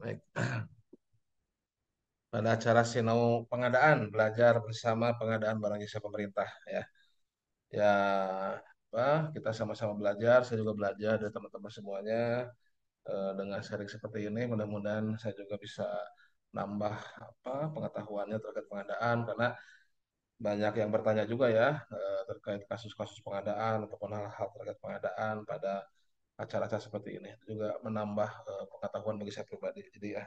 Baik. Pada acara Sinau pengadaan belajar bersama pengadaan barang jasa pemerintah ya. Ya apa kita sama-sama belajar, saya juga belajar dari teman-teman semuanya dengan sharing seperti ini mudah-mudahan saya juga bisa nambah pengetahuannya terkait pengadaan karena banyak yang bertanya juga ya terkait kasus-kasus pengadaan ataupun hal-hal terkait pengadaan pada acara-acara seperti ini. Itu juga menambah pengetahuan bagi saya pribadi. Jadi ya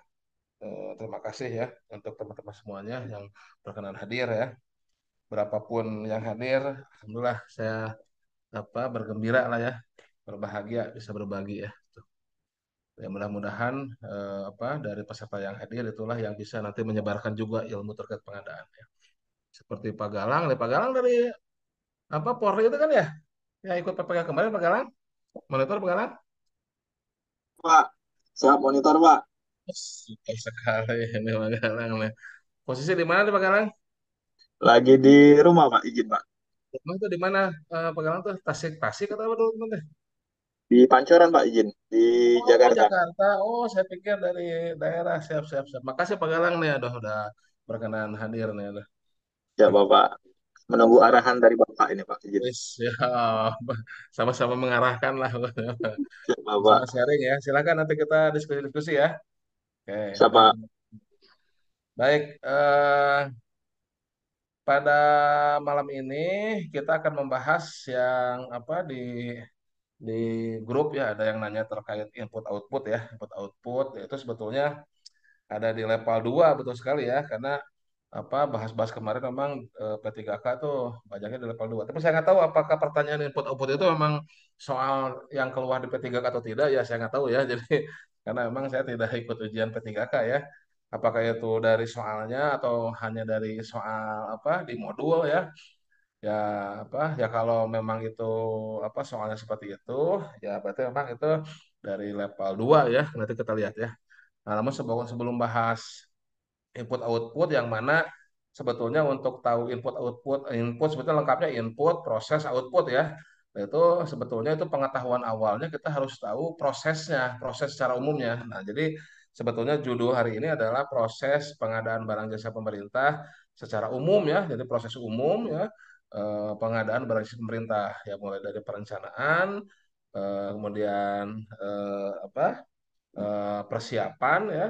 terima kasih ya untuk teman-teman semuanya yang berkenan hadir ya. Berapapun yang hadir, alhamdulillah saya bergembira lah ya, berbahagia bisa berbagi ya. Ya mudah-mudahan dari peserta yang hadir itulah yang bisa nanti menyebarkan juga ilmu terkait pengadaan ya. Seperti Pak Galang, Pak Galang dari Polri itu kan ya, yang ikut PPK kemarin Pak Galang, monitor Pak Galang. Pak, siap monitor Pak. Suka sekali ini Pak Galang nih. Posisi di mana nih Pak Galang? Lagi di rumah Pak, izin Pak. Emang tuh di mana Pak Galang tuh? Tasik, Tasik atau apa dulu teman? Di Pancoran Pak, izin. Di Oh, Jakarta. Jakarta. Oh, saya pikir dari daerah. Siap, siap, siap. Makasih Pak Galang nih, aduh, udah berkenan hadir nih. Aduh. Ya Bapak, menunggu arahan dari Bapak ini Pak, izin. Wis, ya, sama-sama mengarahkan lah. Ya Sama Bapak. sharing ya. Silakan nanti kita diskusi-diskusi ya. Oke, baik. Siapa? Baik, pada malam ini kita akan membahas yang di grup ya. Ada yang nanya terkait input output ya. Input output itu sebetulnya ada di level 2 betul sekali ya karena bahas-bahas kemarin memang P3K tuh banyaknya di level 2. Tapi saya nggak tahu apakah pertanyaan input output itu memang soal yang keluar di P3K atau tidak ya saya nggak tahu ya. Jadi karena memang saya tidak ikut ujian P3K ya. Apakah itu dari soalnya atau hanya dari soal di modul ya? Ya ya kalau memang itu soalnya seperti itu ya berarti memang itu dari level 2 ya. Nanti kita lihat ya. Nah, namun sebelum bahas input output yang mana sebetulnya untuk tahu input sebetulnya lengkapnya input proses output ya. Nah, itu sebetulnya itu pengetahuan awalnya kita harus tahu proses secara umumnya. Nah, jadi sebetulnya judul hari ini adalah proses pengadaan barang jasa pemerintah secara umum ya. Jadi proses umum ya pengadaan barang jasa pemerintah ya mulai dari perencanaan kemudian persiapan ya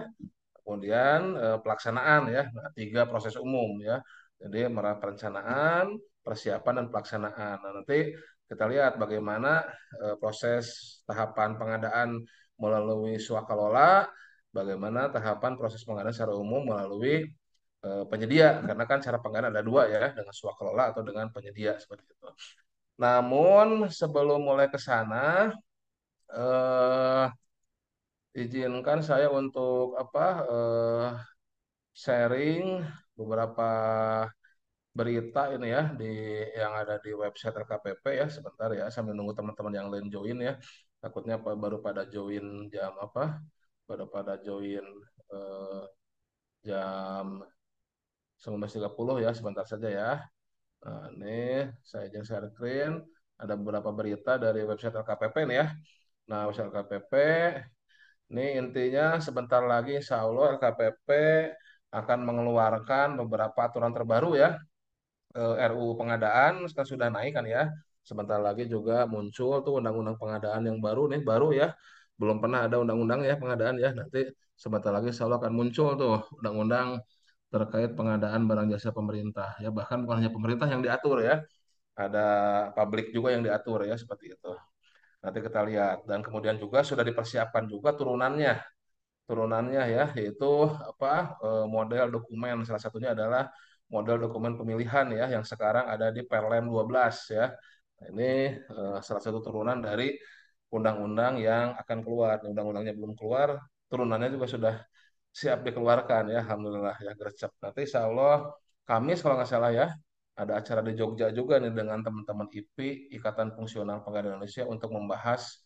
kemudian pelaksanaan ya. Nah, tiga proses umum ya. Jadi perencanaan, persiapan dan pelaksanaan. Nah, nanti kita lihat bagaimana proses tahapan pengadaan melalui swakalola, bagaimana tahapan proses pengadaan secara umum melalui penyedia. Karena kan cara pengadaan ada dua ya, dengan swakalola atau dengan penyedia seperti itu. Namun sebelum mulai ke sana, eh, izinkan saya untuk sharing beberapa berita ini ya yang ada di website LKPP ya sebentar ya sambil nunggu teman-teman yang lain join ya takutnya baru pada join jam pada join eh, jam 19.30 ya sebentar saja ya. Nah, ini saya izin share screen ada beberapa berita dari website LKPP nih ya. Nah, website LKPP ini intinya sebentar lagi insya Allah LKPP akan mengeluarkan beberapa aturan terbaru ya. RUU pengadaan kan sudah naik kan ya. Sebentar lagi juga muncul tuh undang-undang pengadaan yang baru nih, baru ya. Belum pernah ada undang-undang ya pengadaan ya. Nanti sebentar lagi insya Allah akan muncul tuh undang-undang terkait pengadaan barang jasa pemerintah ya. Bahkan bukan hanya pemerintah yang diatur ya. Ada publik juga yang diatur ya seperti itu. Nanti kita lihat dan kemudian juga sudah dipersiapkan juga turunannya ya yaitu model dokumen salah satunya adalah model dokumen pemilihan ya yang sekarang ada di Perlem 12 ya. Nah, ini salah satu turunan dari undang-undang yang akan keluar. Undang-undangnya belum keluar, turunannya juga sudah siap dikeluarkan ya. Alhamdulillah ya gercep. Nanti insya Allah Kamis kalau nggak salah ya ada acara di Jogja juga nih dengan teman-teman IPI Ikatan Fungsional Pengadaan Indonesia untuk membahas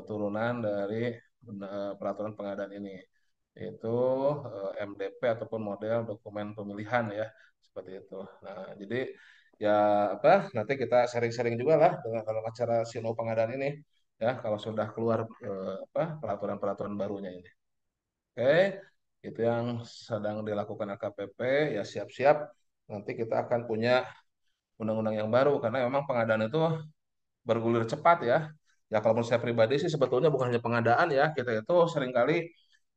turunan dari peraturan pengadaan ini yaitu MDP ataupun model dokumen pemilihan ya seperti itu. Nah, jadi ya nanti kita sharing-sharing juga lah dengan kalau acara Sino pengadaan ini ya kalau sudah keluar peraturan-peraturan barunya ini. Oke, itu yang sedang dilakukan LKPP. Ya siap-siap, nanti kita akan punya undang-undang yang baru karena memang pengadaan itu bergulir cepat ya. Ya kalau menurut saya pribadi sih sebetulnya bukan hanya pengadaan ya, kita itu seringkali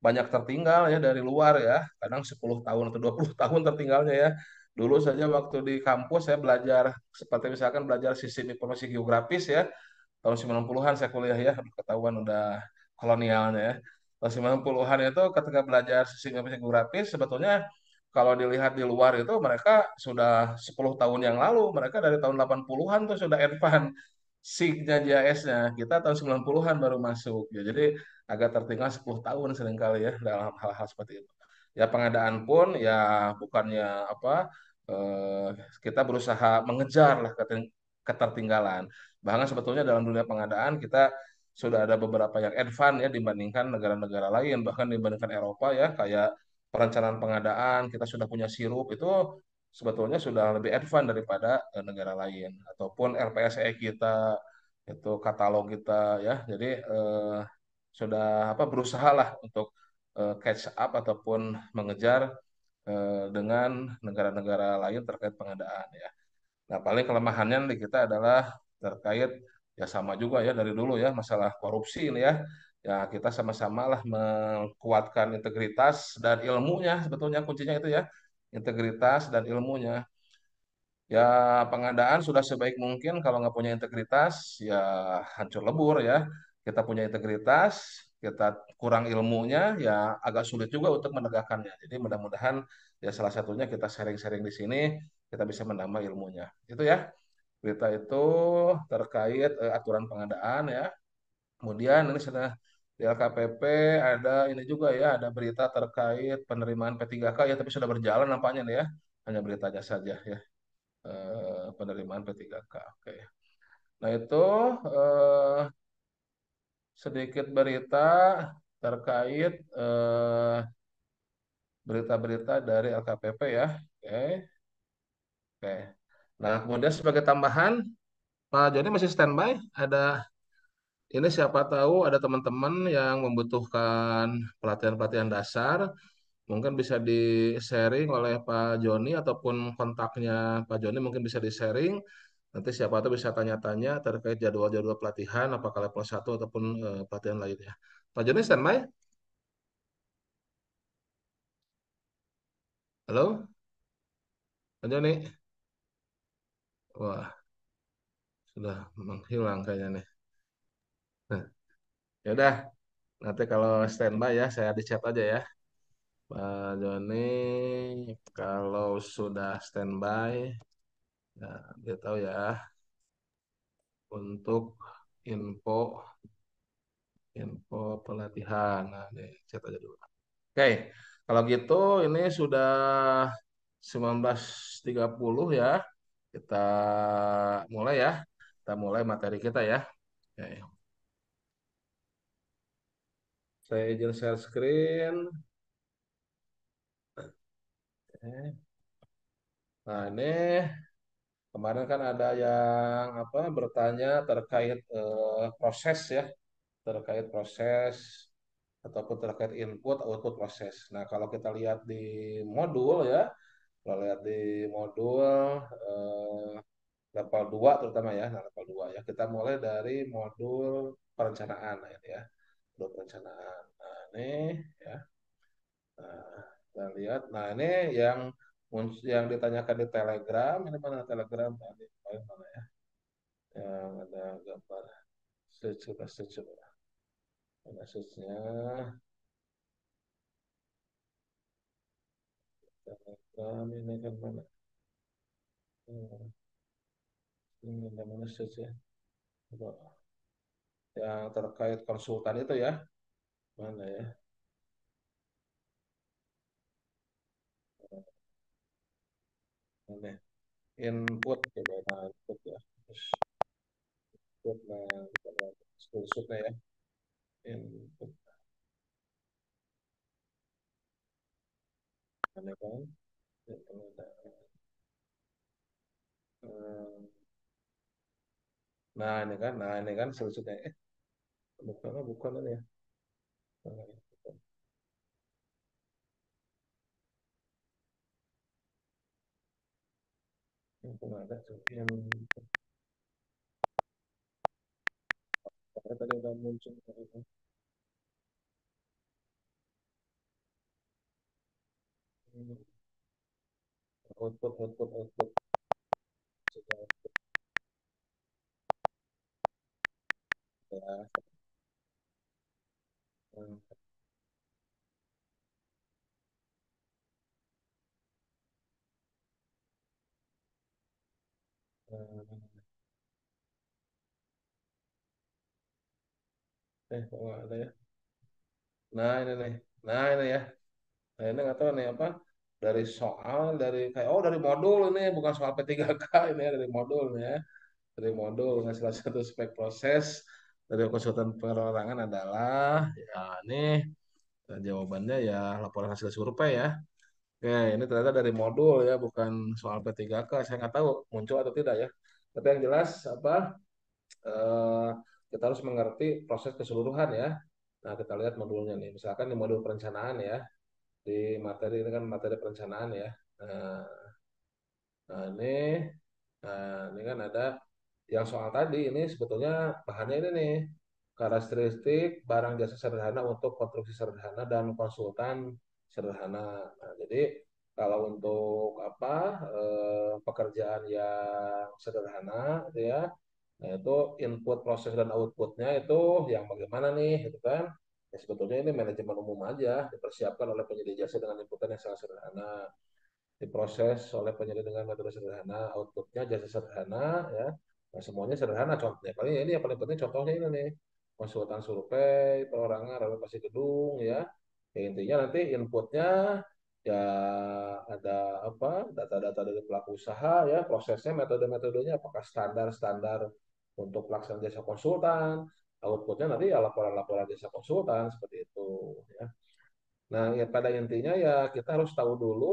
banyak tertinggal ya dari luar ya, kadang 10 tahun atau 20 tahun tertinggalnya ya. Dulu saja waktu di kampus saya belajar seperti misalkan belajar sistem informasi geografis ya, tahun 90-an saya kuliah ya, ketahuan udah kolonialnya ya. Tahun 90-an itu ketika belajar sistem informasi geografis sebetulnya kalau dilihat di luar itu mereka sudah 10 tahun yang lalu, mereka dari tahun 80-an tuh sudah advance SIG-nya, JAS-nya. Kita tahun 90-an baru masuk. Ya, jadi agak tertinggal 10 tahun seringkali ya dalam hal-hal seperti itu. Ya pengadaan pun ya bukannya apa eh, kita berusaha mengejar lah ketertinggalan. Bahkan sebetulnya dalam dunia pengadaan kita sudah ada beberapa yang advance ya dibandingkan negara-negara lain, bahkan dibandingkan Eropa ya kayak perencanaan pengadaan kita sudah punya sirup itu sebetulnya sudah lebih advance daripada negara lain ataupun LPSE kita itu katalog kita ya. Jadi sudah apa berusaha lah untuk catch up ataupun mengejar dengan negara-negara lain terkait pengadaan ya. Nah, paling kelemahannya di kita adalah terkait ya sama juga ya dari dulu ya masalah korupsi ini ya. Ya kita sama-sama lah menguatkan integritas dan ilmunya sebetulnya kuncinya itu ya. Integritas dan ilmunya. Ya pengadaan sudah sebaik mungkin kalau nggak punya integritas ya hancur lebur ya. Kita punya integritas, kita kurang ilmunya ya agak sulit juga untuk menegakkannya. Jadi mudah-mudahan ya salah satunya kita sharing-sharing di sini kita bisa menambah ilmunya. Itu ya. Berita itu terkait aturan pengadaan ya. Kemudian ini sudah di LKPP ada ini juga ya, ada berita terkait penerimaan P3K ya, tapi sudah berjalan nampaknya nih ya. Hanya beritanya saja ya, penerimaan P3K. Oke. Nah itu eh, sedikit berita terkait berita-berita dari LKPP ya. Oke. Oke. Nah kemudian sebagai tambahan, Pak Joni masih standby. Ada ini siapa tahu ada teman-teman yang membutuhkan pelatihan-pelatihan dasar, mungkin bisa di-sharing oleh Pak Joni ataupun kontaknya Pak Joni mungkin bisa di-sharing. Nanti siapa tahu bisa tanya-tanya terkait jadwal-jadwal pelatihan, apakah level satu ataupun pelatihan lainnya. Pak Joni standby? Halo, Pak Joni? Wah, sudah menghilang kayaknya nih. Nah, ya udah, nanti kalau standby ya saya di chat aja ya. Pak Joni, kalau sudah standby, ya, dia tahu ya untuk info info pelatihan. Nah, ini chat aja dulu. Oke, kalau gitu ini sudah 19.30 ya. Kita mulai ya. Kita mulai materi kita ya. Oke. Saya izin share screen. Oke. Nah, ini kemarin kan ada yang apa bertanya terkait proses ya, terkait proses ataupun terkait input output proses. Nah, kalau kita lihat di modul ya, kalau lihat di modul level 2 terutama ya, nah level 2 ya. Kita mulai dari modul perencanaan nah ini ya. Modul perencanaan. Nah, ini ya. Nah, kita lihat. Nah, ini yang yang ditanyakan di Telegram, ini mana Telegram tadi? Mana ya? Yang ada gambar search coba search coba. Mana search-nya? Telegram ini kan mana? Ini ada mana search ya? Coba. Yang terkait konsultan itu ya. Mana ya? Mana? Input coba nah, input ya. Terus input nah kita lihat screenshotnya ya. Input mana kan? Ya, nah ini kan screenshotnya. Bukan bukan ini ya. Nah, Mumpung ada tuh yang tadi udah muncul. Output sudah ya. Kok nggak ada ya. Nah ini nih. Nah ini ya. Nah ini nggak tahu nih apa. Dari soal, dari modul ini bukan soal P3K ini ya, dari modul nih ya. Dari modul nah, salah satu spek proses dari konsultan perorangan adalah ya ini jawabannya ya laporan hasil survei ya. Oke, ini ternyata dari modul ya, bukan soal P3K. Saya nggak tahu muncul atau tidak ya. Tapi yang jelas apa eh, kita harus mengerti proses keseluruhan ya. Nah, kita lihat modulnya nih. Misalkan di modul perencanaan ya, di materi ini kan materi perencanaan ya. Nah, nah ini kan ada yang soal tadi ini sebetulnya bahannya ini nih karakteristik barang jasa sederhana untuk konstruksi sederhana dan konsultan sederhana. Nah, jadi kalau untuk apa pekerjaan yang sederhana gitu ya, nah itu input proses dan outputnya itu yang bagaimana nih gitu kan? Ya, sebetulnya ini manajemen umum aja dipersiapkan oleh penyedia jasa dengan inputan yang sangat sederhana, diproses oleh penyedia dengan metode sederhana, outputnya jasa sederhana, ya. Nah, semuanya sederhana. Contohnya paling ini yang paling penting contohnya ini nih, konsultan survei, perorangan, renovasi gedung, ya. Ya, intinya nanti inputnya ya ada apa data-data dari pelaku usaha, ya, prosesnya, metode-metodenya apakah standar-standar untuk pelaksanaan jasa konsultan, outputnya nanti ya laporan-laporan jasa konsultan seperti itu, ya. Nah, ya pada intinya ya kita harus tahu dulu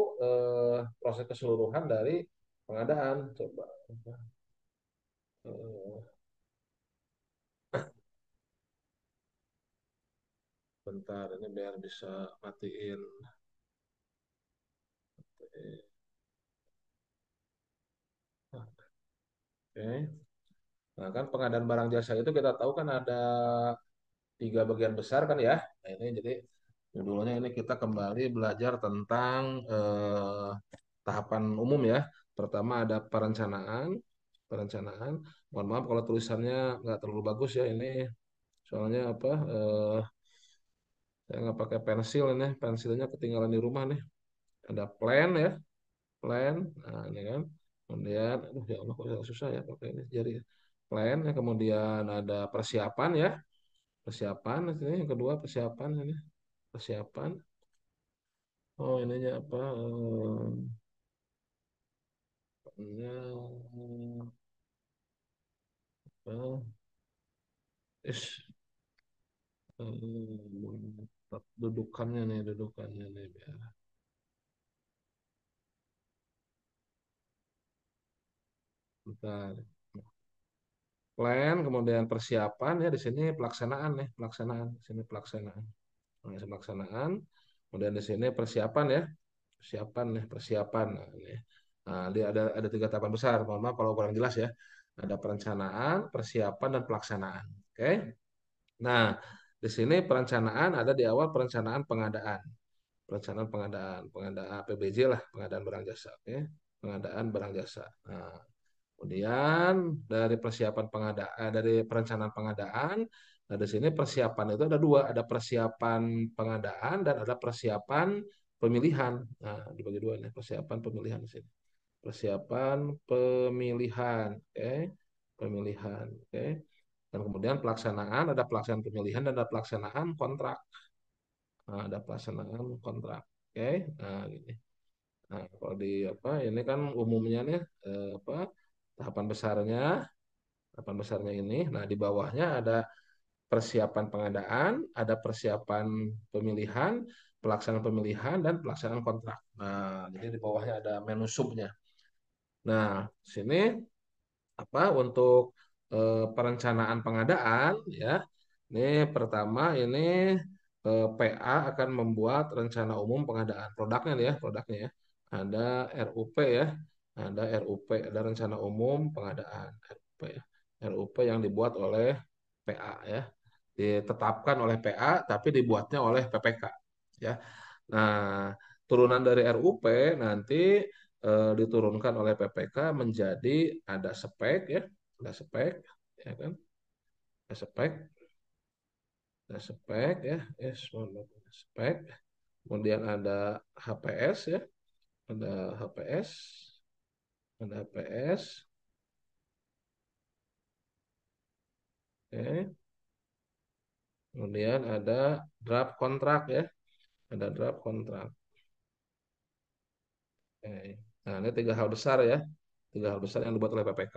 proses keseluruhan dari pengadaan. Coba, eh, bentar ini biar bisa matiin. Oke. Nah, kan pengadaan barang jasa itu kita tahu kan ada tiga bagian besar kan ya. Nah, ini jadi judulnya ini kita kembali belajar tentang tahapan umum ya. Pertama ada perencanaan, perencanaan. Mohon maaf kalau tulisannya nggak terlalu bagus ya ini. Soalnya apa? Saya nggak pakai pensil ini, pensilnya ketinggalan di rumah nih. Ada plan ya, plan. Nah, ini kan. Kemudian, aduh ya Allah kok susah ya pakai ini jari ya. Plan ya, kemudian ada persiapan ya, persiapan. Ini yang kedua persiapan ini, persiapan. Oh ininya apa? Apa? Is, dudukannya nih, dudukannya nih biar. Bentar. Plan, kemudian persiapan ya di sini pelaksanaan nih, pelaksanaan. Di sini pelaksanaan. Nah, pelaksanaan. Kemudian di sini persiapan ya, persiapan nih, persiapan. Nah, ini. Nah, dia ada tiga tahapan besar. Mohon maaf kalau kurang jelas ya. Ada perencanaan, persiapan, dan pelaksanaan. Oke. Nah, di sini perencanaan ada di awal perencanaan pengadaan. Perencanaan pengadaan, pengadaan PBJ lah, pengadaan barang jasa. Oke. Pengadaan barang jasa. Nah, kemudian dari persiapan pengadaan, dari perencanaan pengadaan, nah di sini persiapan itu ada dua, ada persiapan pengadaan dan ada persiapan pemilihan. Nah, dibagi dua nih, persiapan pemilihan di sini. Persiapan pemilihan, oke, pemilihan, oke. Dan kemudian pelaksanaan, ada pelaksanaan pemilihan dan ada pelaksanaan kontrak. Nah, ada pelaksanaan kontrak, oke. Nah, gini. Nah, kalau di apa ini kan umumnya nih apa tahapan besarnya ini. Nah, di bawahnya ada persiapan pengadaan, ada persiapan pemilihan, pelaksanaan pemilihan, dan pelaksanaan kontrak. Nah, jadi di bawahnya ada menu subnya. Nah, sini apa untuk perencanaan pengadaan ya. Ini pertama ini PA akan membuat rencana umum pengadaan produknya nih ya, produknya ya. Ada RUP ya. ada RUP, ada rencana umum pengadaan RUP, ya. RUP yang dibuat oleh PA ya, ditetapkan oleh PA tapi dibuatnya oleh PPK ya. Nah, turunan dari RUP nanti diturunkan oleh PPK menjadi ada spek ya, ada spek ya kan, ada spek, ada spek ya, spek. Kemudian ada HPS ya, ada HPS, ada HPS. Oke. Kemudian ada draft kontrak ya, ada draft kontrak. Oke. Nah, ini tiga hal besar ya, tiga hal besar yang dibuat oleh PPK.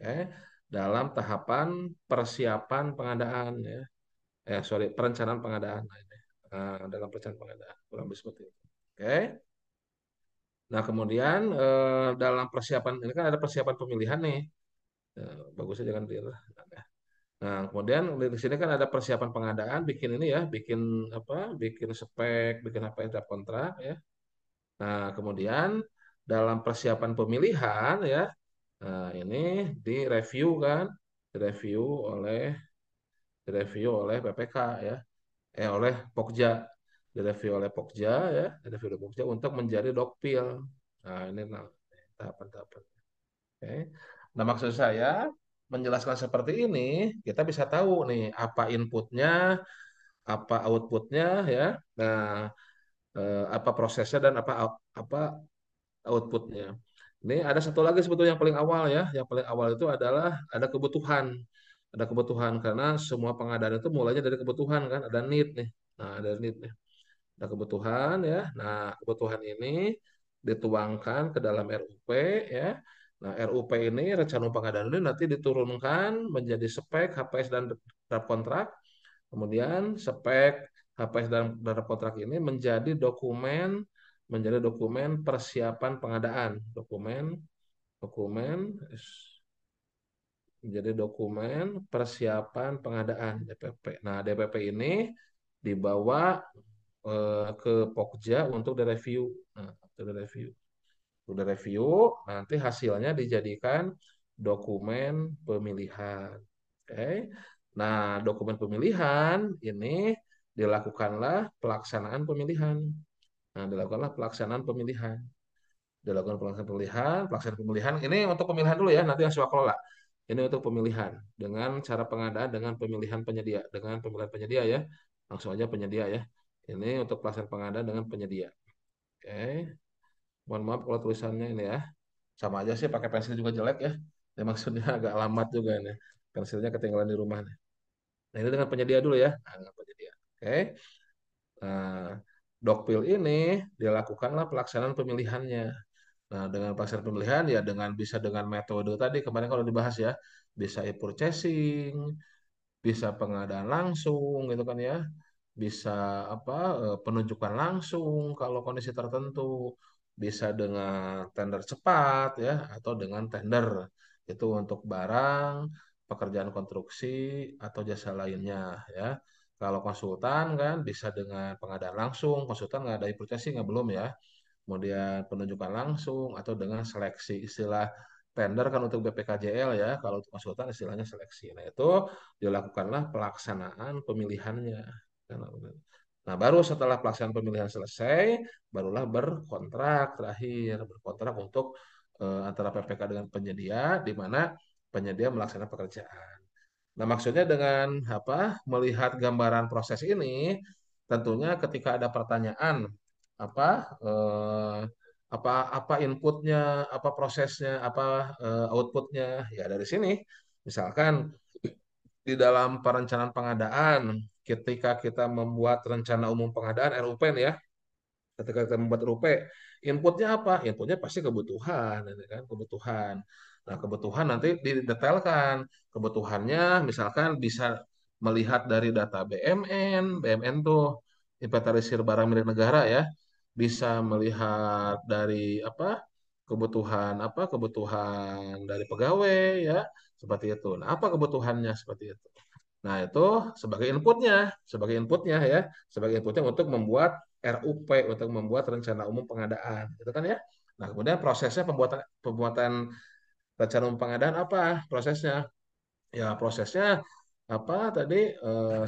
Oke. Dalam tahapan persiapan pengadaan ya, sorry, perencanaan pengadaan. Nah, ini. Dalam perencanaan pengadaan, kurang lebih seperti itu. Oke. Nah, kemudian dalam persiapan ini kan ada persiapan pemilihan nih. Bagusnya jangan di. Nah, kemudian di sini kan ada persiapan pengadaan, bikin ini ya, bikin apa, bikin spek, bikin apa draft kontrak ya. Nah, kemudian dalam persiapan pemilihan ya, nah ini direview kan, direview oleh direview oleh PPK ya, oleh Pokja, direview oleh Pokja ya, direview oleh Pokja untuk menjadi dokpil. Nah, ini nah, tahapan-tahapan. Oke. Nah, maksud saya menjelaskan seperti ini, kita bisa tahu nih apa inputnya, apa outputnya ya. Nah, apa prosesnya dan apa outputnya. Ini ada satu lagi sebetulnya yang paling awal ya. Yang paling awal itu adalah ada kebutuhan. Ada kebutuhan karena semua pengadaan itu mulainya dari kebutuhan kan, ada need nih. Nah, ada need nih. Ada kebutuhan ya. Nah, kebutuhan ini dituangkan ke dalam RUP ya. Nah, RUP ini rencana pengadaan ini nanti diturunkan menjadi spek, HPS dan draft kontrak. Kemudian spek, HPS dan draft kontrak ini menjadi dokumen persiapan pengadaan. Dokumen menjadi dokumen persiapan pengadaan DPP. Nah, DPP ini dibawa ke Pokja untuk direview. Nah, untuk direview. Untuk direview, nanti hasilnya dijadikan dokumen pemilihan. Oke. Nah, dokumen pemilihan ini dilakukanlah pelaksanaan pemilihan. Nah, dilakukanlah pelaksanaan pemilihan. Dilakukan pelaksanaan pemilihan. Ini untuk pemilihan dulu ya, nanti yang swaklola. Ini untuk pemilihan dengan cara pengadaan dengan pemilihan penyedia, dengan pemilihan penyedia ya. Langsung aja penyedia ya. Ini untuk pelaksanaan pengadaan dengan penyedia. Oke. Mohon maaf kalau tulisannya ini ya. Sama aja sih pakai pensil juga jelek ya. Ya maksudnya agak lambat juga ini. Pensilnya ketinggalan di rumah nih. Nah, ini dengan penyedia dulu ya. Nah, dengan penyedia. Oke. Nah, Dokpil ini dilakukanlah pelaksanaan pemilihannya. Nah, dengan pelaksanaan pemilihan ya bisa dengan metode tadi kemarin kalau dibahas ya, bisa e-purchasing, bisa pengadaan langsung gitu kan ya, bisa apa penunjukan langsung kalau kondisi tertentu, bisa dengan tender cepat ya atau dengan tender itu untuk barang, pekerjaan konstruksi atau jasa lainnya ya. Kalau konsultan kan bisa dengan pengadaan langsung, konsultan nggak ada e-purchasing nggak belum ya. Kemudian penunjukan langsung atau dengan seleksi istilah tender kan untuk BPKJL ya, kalau untuk konsultan istilahnya seleksi. Nah, itu dilakukanlah pelaksanaan pemilihannya. Nah, baru setelah pelaksanaan pemilihan selesai, barulah berkontrak terakhir, berkontrak untuk antara PPK dengan penyedia, di mana penyedia melaksanakan pekerjaan. Nah, maksudnya dengan apa? Melihat gambaran proses ini, tentunya ketika ada pertanyaan apa eh, apa inputnya, apa prosesnya, apa outputnya, ya dari sini. Misalkan di dalam perencanaan pengadaan, ketika kita membuat rencana umum pengadaan RUP nih ya, ketika kita membuat RUP, inputnya apa? Inputnya pasti kebutuhan, ini kan kebutuhan. Nah, kebutuhan nanti didetailkan. Kebutuhannya misalkan bisa melihat dari data BMN, BMN tuh inventarisir barang milik negara ya. Bisa melihat dari kebutuhan dari pegawai ya, seperti itu. Nah, apa kebutuhannya seperti itu. Nah, itu sebagai inputnya ya, sebagai inputnya untuk membuat RUP, untuk membuat rencana umum pengadaan, gitu kan ya. Nah, kemudian prosesnya pembuatan pembuatan rencana umum pengadaan apa prosesnya? Ya, prosesnya apa tadi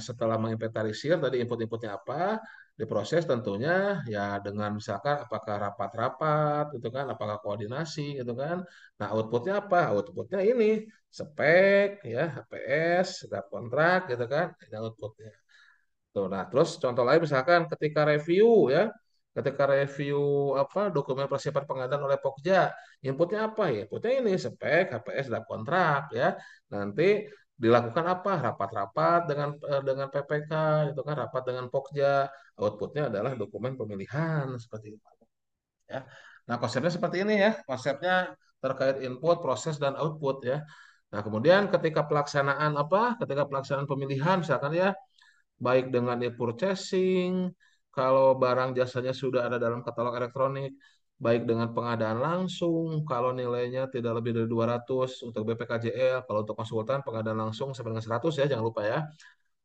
setelah menginventarisir tadi input-inputnya apa, diproses tentunya ya dengan misalkan apakah rapat-rapat gitu kan, apakah koordinasi gitu kan. Nah, outputnya apa? Outputnya ini spek ya, HPS, setiap kontrak gitu kan, ini outputnya. Tuh, nah, terus contoh lain misalkan ketika review ya, ketika review apa dokumen persiapan pengadaan oleh Pokja, inputnya apa ya? Inputnya ini spek, HPS, dan kontrak ya. Nanti dilakukan apa? Rapat-rapat dengan PPK, itu kan rapat dengan Pokja. Outputnya adalah dokumen pemilihan seperti itu ya. Nah, konsepnya seperti ini ya. Konsepnya terkait input, proses, dan output ya. Nah, kemudian ketika pelaksanaan apa? Ketika pelaksanaan pemilihan misalkan ya baik dengan e-purchasing, kalau barang jasanya sudah ada dalam katalog elektronik, baik dengan pengadaan langsung, kalau nilainya tidak lebih dari 200 untuk BPKJL, kalau untuk konsultan pengadaan langsung sampai dengan 100 ya, jangan lupa ya,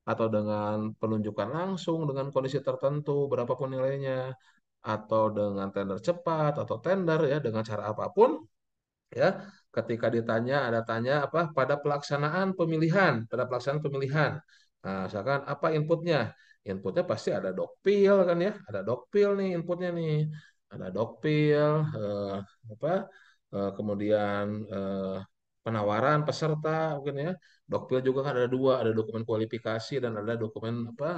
atau dengan penunjukan langsung dengan kondisi tertentu, berapapun nilainya, atau dengan tender cepat, atau tender ya, dengan cara apapun, ya ketika ditanya ada tanya apa pada pelaksanaan pemilihan. Nah, misalkan apa inputnya pasti ada dokpil kan ya, ada dokpil nih inputnya nih, ada dokpil apa kemudian penawaran peserta mungkin ya. Dokpil juga kan ada dua, ada dokumen kualifikasi dan ada dokumen apa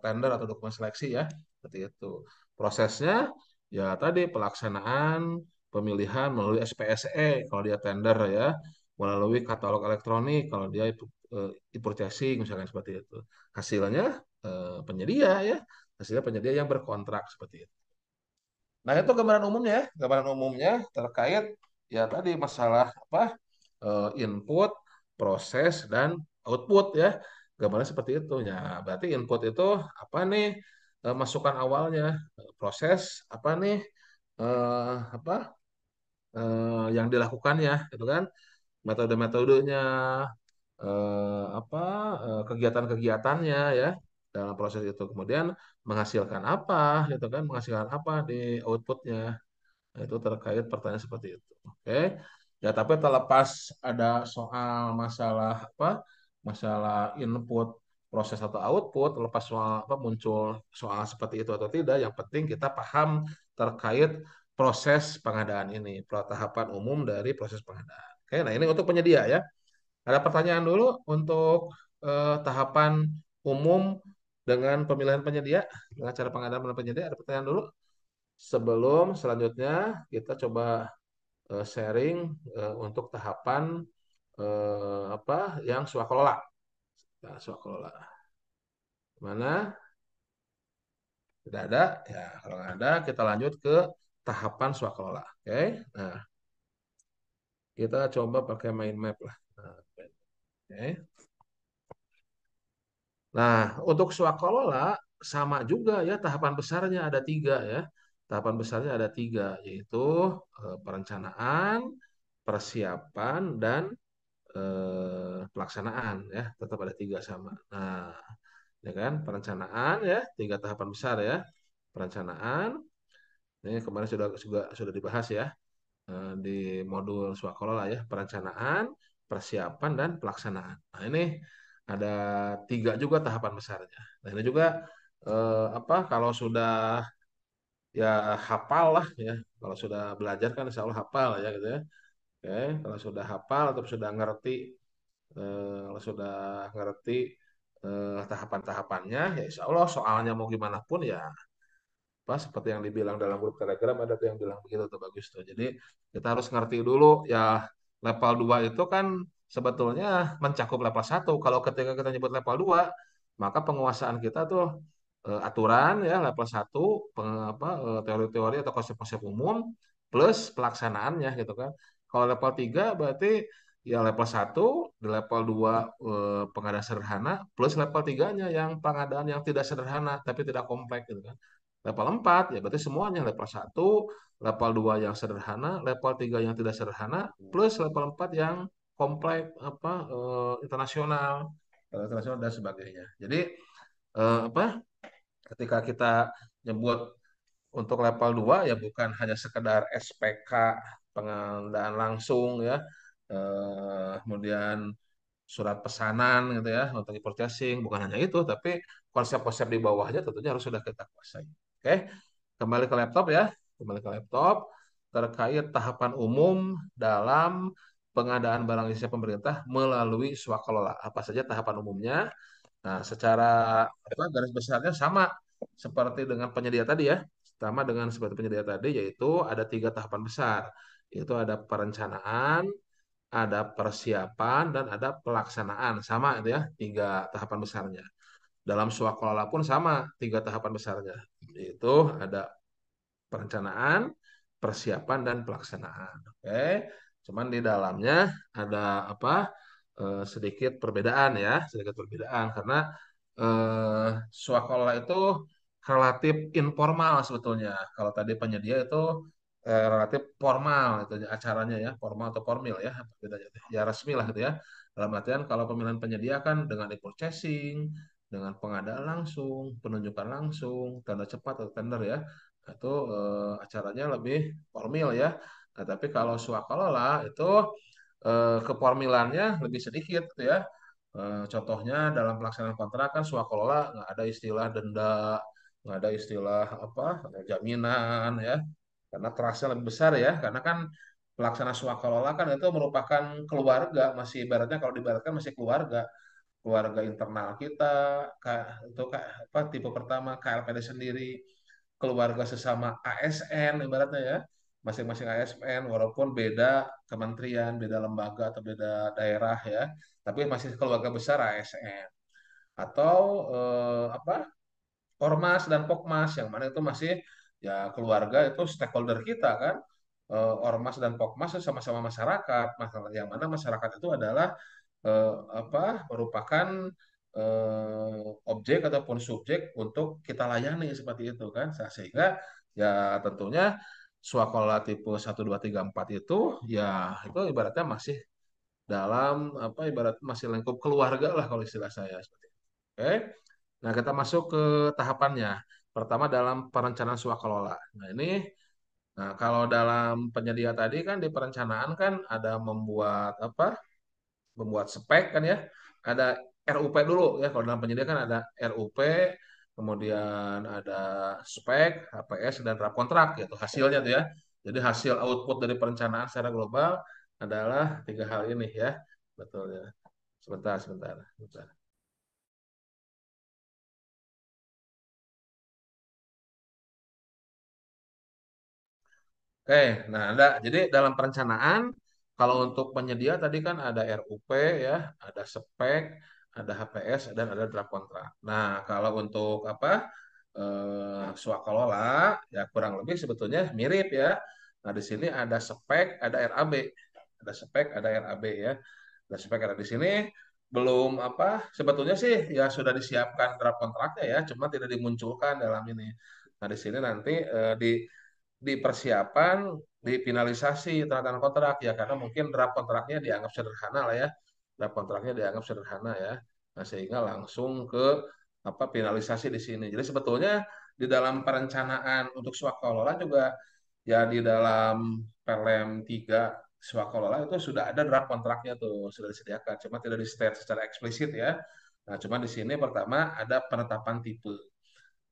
tender atau dokumen seleksi ya, seperti itu prosesnya. Ya tadi pelaksanaan pemilihan melalui SPSE kalau dia tender ya, melalui katalog elektronik kalau dia e-purchasing misalkan seperti itu. Hasilnya penyedia ya, hasilnya penyedia yang berkontrak seperti itu. Nah, itu gambaran umumnya ya, gambaran umumnya terkait ya tadi masalah apa input, proses dan output ya. Gambarnya seperti itu ya. Berarti input itu apa nih? Masukan awalnya, proses apa nih? Apa yang dilakukannya gitu kan, metode-metodenya, apa kegiatan-kegiatannya ya dalam proses itu, kemudian menghasilkan apa gitu kan, menghasilkan apa di outputnya. Nah, itu terkait pertanyaan seperti itu. Oke. Ya, tapi terlepas ada soal masalah apa? Masalah input, proses atau output, lepas soal apa muncul soal seperti itu atau tidak, yang penting kita paham terkait proses pengadaan ini, tahapan umum dari proses pengadaan. Oke, nah ini untuk penyedia ya. Ada pertanyaan dulu untuk tahapan umum dengan pemilihan penyedia, dengan cara pengadaan pemilihan penyedia, ada pertanyaan dulu sebelum selanjutnya kita coba sharing untuk tahapan apa yang swakelola. Nah, swakelola. Mana? Tidak ada. Ya, kalau nggak ada, kita lanjut ke tahapan swakelola. Oke. Nah, kita coba pakai mind map lah. Nah, oke. Nah, untuk swakelola sama juga ya tahapan besarnya ada tiga ya. Tahapan besarnya ada tiga, yaitu perencanaan, persiapan, dan pelaksanaan ya. Tetap ada tiga sama. Nah, ya kan perencanaan ya, tiga tahapan besar ya. Perencanaan, ini kemarin sudah dibahas ya di modul swaklola ya, perencanaan, persiapan, dan pelaksanaan. Nah, ini ada tiga juga tahapan besarnya. Nah, ini juga apa kalau sudah ya hafal lah ya, kalau sudah belajar kan insya Allah hafal ya gitu ya. Oke, kalau sudah hafal atau sudah ngerti kalau sudah ngerti tahapan-tahapannya, ya insya Allah soalnya mau gimana pun ya pas seperti yang dibilang dalam grup Telegram ada tuh yang bilang begitu tuh bagus tuh. Jadi kita harus ngerti dulu ya level 2 itu kan sebetulnya mencakup level satu. Kalau ketika kita nyebut level 2 maka penguasaan kita tuh aturan ya level satu teori-teori atau konsep-konsep umum plus pelaksanaannya gitu kan. Kalau level 3 berarti ya level satu di level 2 pengadaan sederhana plus level tiganya yang pengadaan yang tidak sederhana tapi tidak kompleks gitu kan. Level 4 ya berarti semuanya level satu, level 2 yang sederhana, level 3 yang tidak sederhana, plus level 4 yang kompleks apa internasional dan sebagainya. Jadi apa ketika kita nyebut untuk level 2 ya bukan hanya sekedar SPK pengadaan langsung ya, kemudian surat pesanan gitu ya untuk e-purchasing, bukan hanya itu, tapi konsep-konsep di bawahnya tentunya harus sudah kita kuasai. Oke, kembali ke laptop ya, kembali ke laptop terkait tahapan umum dalam pengadaan barang jasa pemerintah melalui swakelola. Apa saja tahapan umumnya? Nah, secara apa, garis besarnya sama seperti dengan penyedia tadi ya. Sama dengan seperti penyedia tadi, yaitu ada tiga tahapan besar. Yaitu ada perencanaan, ada persiapan, dan ada pelaksanaan. Sama itu ya, tiga tahapan besarnya. Dalam swakelola pun sama, tiga tahapan besarnya. Yaitu ada perencanaan, persiapan, dan pelaksanaan. Oke, cuman di dalamnya ada apa? Sedikit perbedaan ya, sedikit perbedaan karena swaklola itu relatif informal sebetulnya. Kalau tadi penyedia itu relatif formal itu acaranya ya, formal atau formil ya, apa bedanya? Ya resmi lah gitu ya. Dalam artian kalau pemilihan penyedia kan dengan e-purchasing, dengan pengadaan langsung, penunjukan langsung, tanda cepat atau tender ya. Nah, itu acaranya lebih formil ya. Nah, tapi kalau swakalola itu keformilannya lebih sedikit gitu ya. Contohnya dalam pelaksanaan kontrak kan swakalola nggak ada istilah denda, nggak ada istilah apa jaminan ya, karena trustnya lebih besar ya. Karena kan pelaksana swakalola kan itu merupakan keluarga, masih ibaratnya kalau diibaratkan masih keluarga, keluarga internal kita, apa tipe pertama KLPD sendiri, keluarga sesama ASN ibaratnya ya, masing-masing ASN walaupun beda kementerian, beda lembaga atau beda daerah ya, tapi masih keluarga besar ASN atau apa Ormas dan Pokmas yang mana itu masih ya keluarga itu stakeholder kita kan. Ormas dan Pokmas itu sama-sama masyarakat, masalah yang mana masyarakat itu adalah eh, apa merupakan objek ataupun subjek untuk kita layani seperti itu kan. Sehingga ya tentunya swakala tipe 1, 2, 3, 4 itu ya itu ibaratnya masih dalam apa ibarat masih lingkup keluarga lah kalau istilah saya seperti itu. Oke. Nah, kita masuk ke tahapannya. Pertama dalam perencanaan swakalola. Nah, ini nah kalau dalam penyedia tadi kan di perencanaan kan ada membuat apa? Membuat spek kan ya. Ada RUP dulu ya. Kalau dalam penyedia kan ada RUP, kemudian ada spek, HPS dan draft kontrak gitu hasilnya tuh ya. Jadi hasil output dari perencanaan secara global adalah tiga hal ini ya. Betul ya. Sebentar, sebentar, sebentar. Oke, nah ada. Jadi dalam perencanaan, kalau untuk penyedia tadi kan ada RUP ya, ada spek, ada HPS, dan ada draft kontrak. Nah, kalau untuk apa swakalola ya kurang lebih sebetulnya mirip ya. Nah, di sini ada spek, ada RAB, ada spek, ada RAB ya. Ada spek ada di sini belum apa sebetulnya sih ya sudah disiapkan draft kontraknya ya, cuma tidak dimunculkan dalam ini. Nah, di sini nanti di persiapan, di finalisasi tanda tangan kontrak ya karena mungkin draft kontraknya dianggap sederhana lah ya, draft kontraknya dianggap sederhana ya, nah sehingga langsung ke apa finalisasi di sini. Jadi sebetulnya di dalam perencanaan untuk swakalola juga ya di dalam Perlem 3 swakalola itu sudah ada draft kontraknya tuh sudah disediakan, cuma tidak di state secara eksplisit ya. Nah, cuma di sini pertama ada penetapan tipe.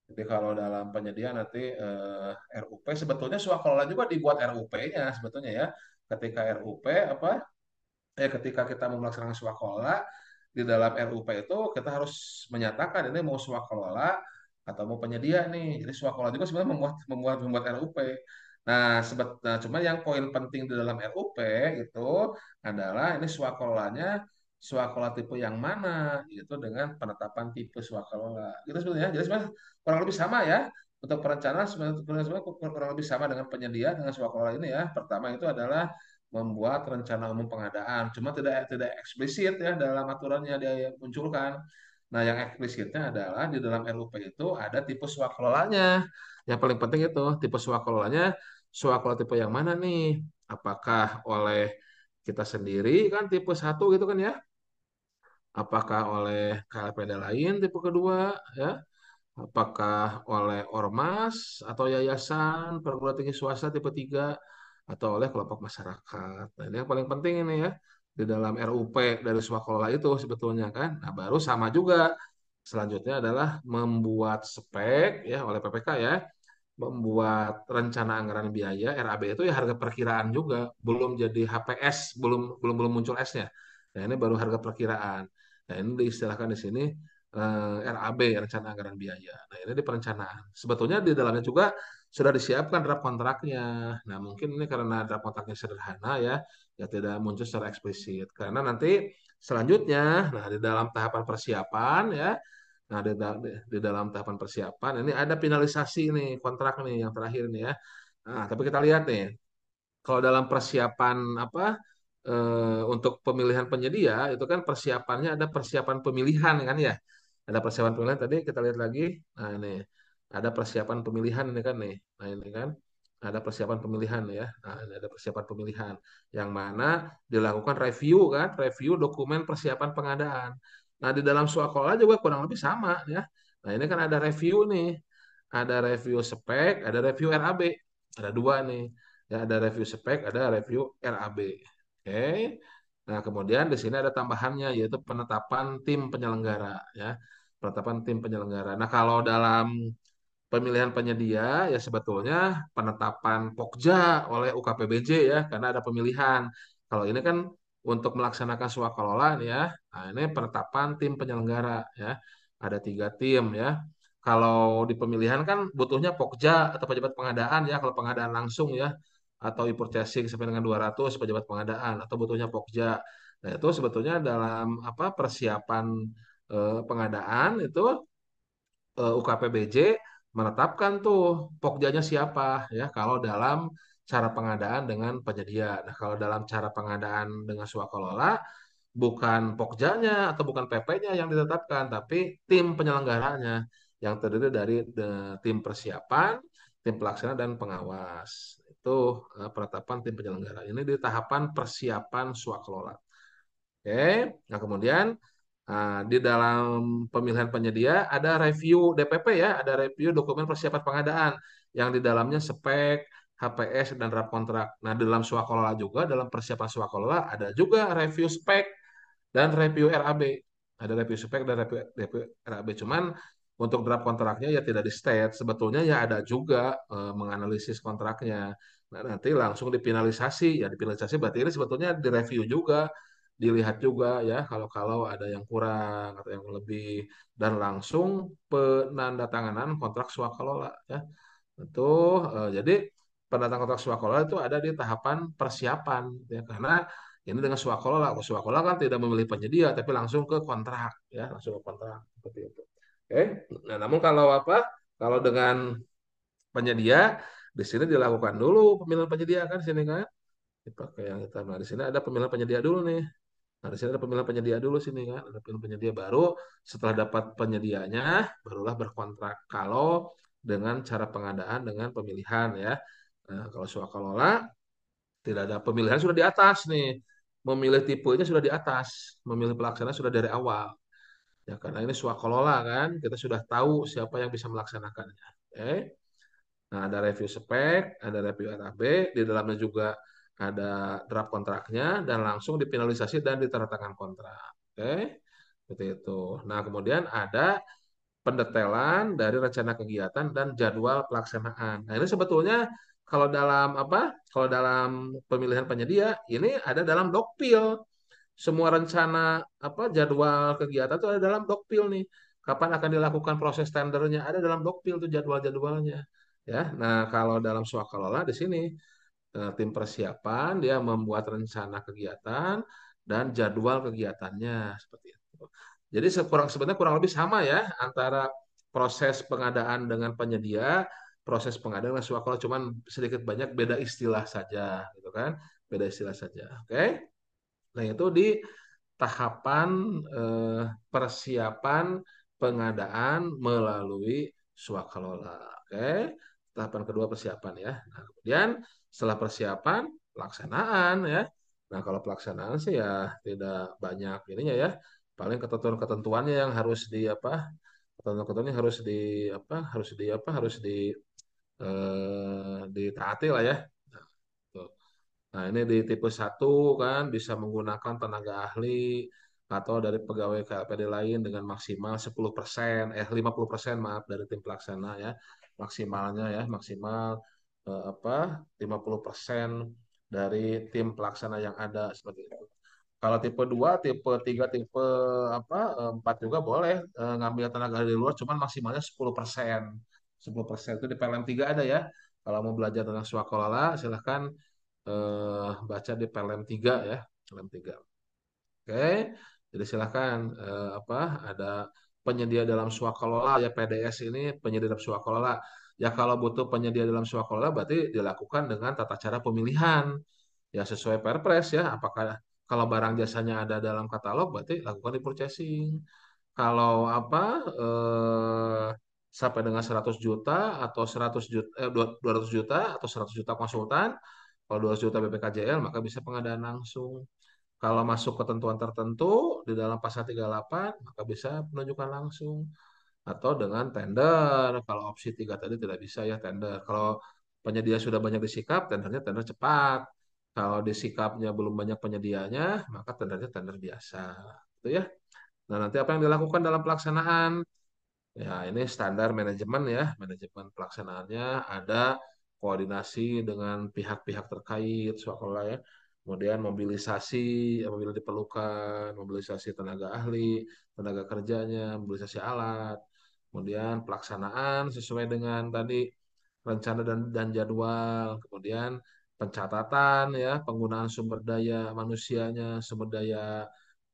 Jadi kalau dalam penyedia nanti RUP sebetulnya swakelola juga dibuat RUP-nya sebetulnya ya. Ketika RUP apa ketika kita mau melaksanakan swakelola di dalam RUP itu kita harus menyatakan ini mau swakelola atau mau penyedia nih. Jadi swakelola juga sebenarnya membuat RUP. Nah, cuma yang poin penting di dalam RUP itu adalah ini swakelolanya swakalola tipe yang mana gitu dengan penetapan tipe swakalola. Gitu sebenarnya. Jadi sebenarnya kurang lebih sama ya. Untuk perencanaan sebenarnya kurang lebih sama dengan penyedia dengan swakalola ini ya. Pertama itu adalah membuat rencana umum pengadaan. Cuma tidak tidak eksplisit ya dalam aturannya dia munculkan. Nah, yang eksplisitnya adalah di dalam RUP itu ada tipe swakelolanya. Yang paling penting itu tipe swakelolanya, swakelola tipe yang mana nih? Apakah oleh kita sendiri kan tipe 1 gitu kan ya? Apakah oleh KLPD lain tipe kedua ya? apakah oleh ormas atau yayasan perguruan tinggi swasta tipe 3 atau oleh kelompok masyarakat. Nah, ini yang paling penting ini ya di dalam RUP dari swakelola itu sebetulnya kan. Nah, baru sama juga. Selanjutnya adalah membuat spek ya oleh PPK ya, membuat rencana anggaran biaya RAB itu ya harga perkiraan juga, belum jadi HPS, belum belum belum muncul S-nya. Nah, ini baru harga perkiraan. Nah, ini diistilahkan di sini RAB, rencana anggaran biaya. Nah, ini di perencanaan. Sebetulnya di dalamnya juga sudah disiapkan draft kontraknya. Nah, mungkin ini karena draft kontraknya sederhana ya, ya tidak muncul secara eksplisit. Karena nanti selanjutnya, nah di dalam tahapan persiapan ya, nah, di dalam tahapan persiapan ini ada finalisasi nih kontrak nih yang terakhir nih ya. Nah, tapi kita lihat nih, kalau dalam persiapan apa untuk pemilihan penyedia itu kan persiapannya ada persiapan pemilihan kan ya. Ada persiapan pemilihan tadi kita lihat lagi. Nah, ini ada persiapan pemilihan ini kan nih. Nah, ini kan ada persiapan pemilihan ya. Nah, ini ada persiapan pemilihan yang mana dilakukan review kan, review dokumen persiapan pengadaan. Nah, di dalam swaklola juga kurang lebih sama ya. Nah, ini kan ada review nih. Ada review spek, ada review RAB. Ada dua nih. Ya, ada review spek, ada review RAB. Oke. Nah, kemudian di sini ada tambahannya yaitu penetapan tim penyelenggara ya. Penetapan tim penyelenggara. Nah, kalau dalam pemilihan penyedia ya sebetulnya penetapan Pokja oleh UKPBJ ya karena ada pemilihan. Kalau ini kan untuk melaksanakan swakalola nih ya. Nah, ini penetapan tim penyelenggara ya. Ada 3 tim ya. Kalau di pemilihan kan butuhnya Pokja atau pejabat pengadaan ya. Kalau pengadaan langsung ya atau e-purchasing sampai dengan 200 pejabat pengadaan atau butuhnya Pokja. Nah, itu sebetulnya dalam apa persiapan pengadaan itu UKPBJ menetapkan tuh pokjanya siapa ya kalau dalam cara pengadaan dengan penyedia. Nah, kalau dalam cara pengadaan dengan swakalola bukan pokjanya atau bukan PP-nya yang ditetapkan, tapi tim penyelenggaranya yang terdiri dari tim persiapan, tim pelaksana dan pengawas. Itu penetapan tim penyelenggara. Ini di tahapan persiapan swakalola. Oke, nah kemudian di dalam pemilihan penyedia ada review DPP ya, ada review dokumen persiapan pengadaan yang di dalamnya spek, HPS dan draft kontrak. Nah, di dalam swakalola juga, dalam persiapan swakalola ada juga review spek dan review RAB. Ada review spek dan review RAB. Cuman untuk draft kontraknya ya tidak di state. Sebetulnya ya ada juga menganalisis kontraknya. Nah, nanti langsung dipinalisasi. Ya dipinalisasi berarti ini sebetulnya direview juga, dilihat juga ya kalau ada yang kurang atau yang lebih dan langsung penandatanganan kontrak swakalola ya. Itu jadi pendatang kontrak swakalola itu ada di tahapan persiapan ya karena ini dengan swakalola, swakalola kan tidak memilih penyedia tapi langsung ke kontrak ya, langsung ke kontrak seperti itu. Oke. Nah, namun kalau apa? Kalau dengan penyedia di sini dilakukan dulu pemilihan penyedia kan di sini kan. Dipakai yang hitam. Nah, di sini ada pemilihan penyedia dulu nih. Nah, di sini ada pemilihan penyedia dulu sini kan, ada pemilihan penyedia baru. Setelah dapat penyedianya, barulah berkontrak. Kalau dengan cara pengadaan dengan pemilihan ya. Nah, kalau swakalola tidak ada pemilihan sudah di atas nih. Memilih tipenya sudah di atas, memilih pelaksana sudah dari awal. Ya karena ini swakalola kan, kita sudah tahu siapa yang bisa melaksanakannya. Oke. Nah, ada review spek, ada review RAB, di dalamnya juga ada draft kontraknya dan langsung dipinalisasi dan ditandatangan kontrak. Oke, seperti itu. Nah, kemudian ada pendetailan dari rencana kegiatan dan jadwal pelaksanaan. Nah, ini sebetulnya kalau dalam apa? Kalau dalam pemilihan penyedia, ini ada dalam dokpil. Semua rencana apa jadwal kegiatan itu ada dalam dokpil nih. Kapan akan dilakukan proses tendernya ada dalam dokpil tuh jadwal-jadwalnya. Ya, nah kalau dalam swakalola di sini tim persiapan dia membuat rencana kegiatan dan jadwal kegiatannya seperti itu. Jadi sebenarnya kurang lebih sama ya antara proses pengadaan dengan penyedia, proses pengadaan dengan swakalola cuman sedikit banyak beda istilah saja gitu kan, beda istilah saja. Oke. Nah, itu di tahapan eh, persiapan pengadaan melalui swakalola. Oke, tahapan kedua persiapan ya. Nah, kemudian setelah persiapan pelaksanaan ya. Nah, kalau pelaksanaan sih ya tidak banyak ininya ya. Paling ketentuan-ketentuannya yang harus di apa? ketentuan-ketentuannya harus di apa harus ditaati lah ya. Nah, tuh. Nah, ini di tipe satu kan bisa menggunakan tenaga ahli atau dari pegawai KLPD lain dengan maksimal 10%, 50% maaf dari tim pelaksana ya. Maksimalnya ya, maksimal apa 50% dari tim pelaksana yang ada seperti itu. Kalau tipe 2, tipe 3, tipe 4 juga boleh ngambil tenaga ahli di luar, cuman maksimalnya 10%. 10% itu di PLM 3 ada ya. Kalau mau belajar tentang swakolala, silahkan baca di PLM 3 ya, PLM 3. Oke, jadi silahkan ada penyedia dalam swakelola ya PDS ini penyedia dalam swakelola. Ya kalau butuh penyedia dalam swakelola berarti dilakukan dengan tata cara pemilihan ya sesuai Perpres ya. Apakah kalau barang jasanya ada dalam katalog berarti lakukan di purchasing. Kalau sampai dengan 100 juta atau 100 juta 200 juta atau 100 juta konsultan, kalau 200 juta BPKJL maka bisa pengadaan langsung. Kalau masuk ketentuan tertentu di dalam pasal 38 maka bisa penunjukan langsung atau dengan tender. Kalau opsi 3 tadi tidak bisa ya tender. Kalau penyedia sudah banyak disikap, tendernya tender cepat. Kalau disikapnya belum banyak penyedianya, maka tendernya tender biasa. Itu ya. Nah, nanti apa yang dilakukan dalam pelaksanaan? Ya, ini standar manajemen ya. Manajemen pelaksanaannya ada koordinasi dengan pihak-pihak terkait, sekolah ya. Kemudian mobilisasi apabila diperlukan, mobilisasi tenaga ahli, tenaga kerjanya, mobilisasi alat. Kemudian pelaksanaan sesuai dengan tadi rencana dan jadwal. Kemudian pencatatan ya, penggunaan sumber daya manusianya, sumber daya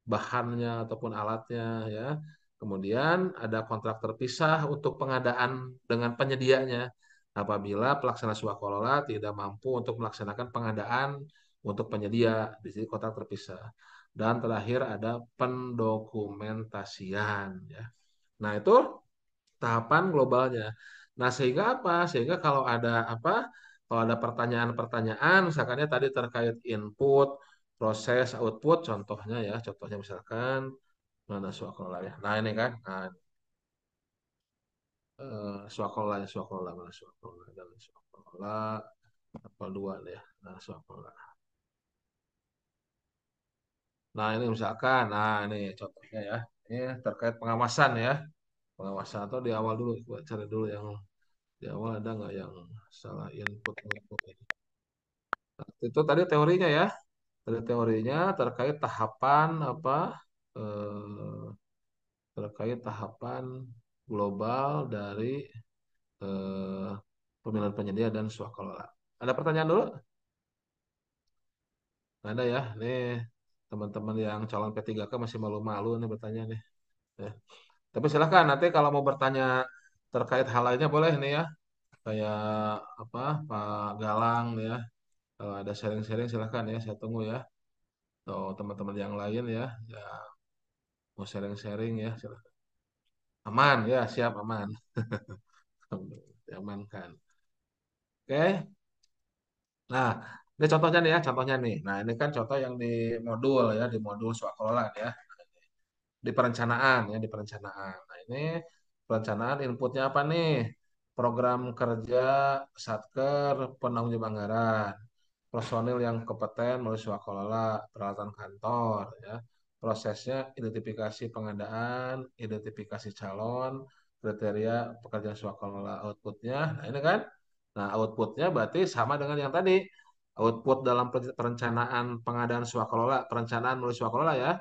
bahannya ataupun alatnya ya. Kemudian ada kontrak terpisah untuk pengadaan dengan penyedianya apabila pelaksana swakolola tidak mampu untuk melaksanakan pengadaan untuk penyedia di sini kontrak terpisah. Dan terakhir ada pendokumentasian ya. Nah, itu tahapan globalnya. Nah, sehingga apa? Sehingga kalau ada pertanyaan-pertanyaan, misalkannya tadi terkait input, proses, output, contohnya ya, contohnya misalkan mana swakola ya. Nah, ini kan, nah, swakola, mana swakola dan swakola apa dua nih ya. Nah, swakola. Nah, ini misalkan, nah ini contohnya ya. Ini terkait pengawasan ya. Pengawasan atau di awal dulu, gua cari dulu yang di awal ada nggak yang salah input output ini. Nah, itu tadi teorinya ya. Tadi teorinya terkait tahapan eh, terkait tahapan global dari eh, pemilihan penyedia dan swakelola. Ada pertanyaan dulu? Nggak ada ya. Nih teman-teman yang calon P3K masih malu-malu nih bertanya nih. Ya. Tapi silakan nanti kalau mau bertanya terkait hal lainnya boleh nih ya. Kayak apa Pak Galang nih ya. Kalau ada sharing-sharing silakan ya. Saya tunggu ya. Atau teman-teman yang lain ya. Ya mau sharing-sharing ya. Silakan. Aman ya, siap aman. Diamankan. Oke. Nah, ini contohnya nih ya, contohnya nih. Nah, ini kan contoh yang di modul ya, di modul swakelola ya. Di perencanaan ya, di perencanaan. Nah, ini perencanaan inputnya apa nih? Program kerja Satker penanggung jawab anggaran, personil yang kompeten melalui swakelola, peralatan kantor ya. Prosesnya identifikasi pengadaan, identifikasi calon, kriteria pekerjaan swakelola, outputnya. Nah, ini kan. Nah, outputnya berarti sama dengan yang tadi. Output dalam perencanaan pengadaan swakelola, perencanaan melalui swakelola ya.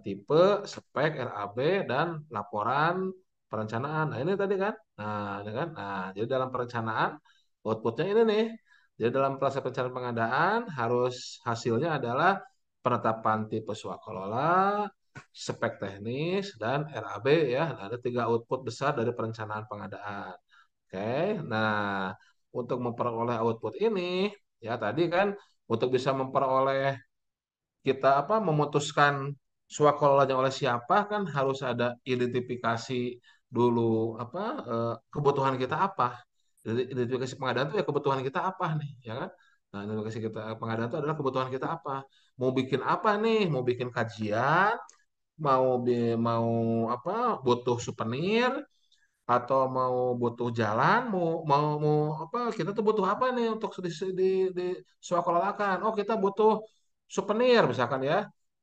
Tipe, spek, RAB, dan laporan perencanaan. Nah, ini tadi kan. Nah, ini kan. Nah, jadi dalam perencanaan, outputnya ini nih. Jadi dalam proses perencanaan pengadaan, harus hasilnya adalah penetapan tipe swakelola, spek teknis, dan RAB ya. Nah, ada tiga output besar dari perencanaan pengadaan. Oke, nah untuk memperoleh output ini, ya tadi kan untuk bisa memperoleh kita memutuskan swakelola oleh siapa kan harus ada identifikasi dulu kebutuhan kita apa. Jadi identifikasi pengadaan itu ya kebutuhan kita apa nih, ya kan? Nah, identifikasi kita pengadaan itu adalah kebutuhan kita apa. Mau bikin apa nih? Mau bikin kajian mau apa butuh souvenir atau mau butuh jalan, mau mau mau apa kita tuh butuh apa nih untuk di swakololakan. Oh, kita butuh souvenir misalkan ya.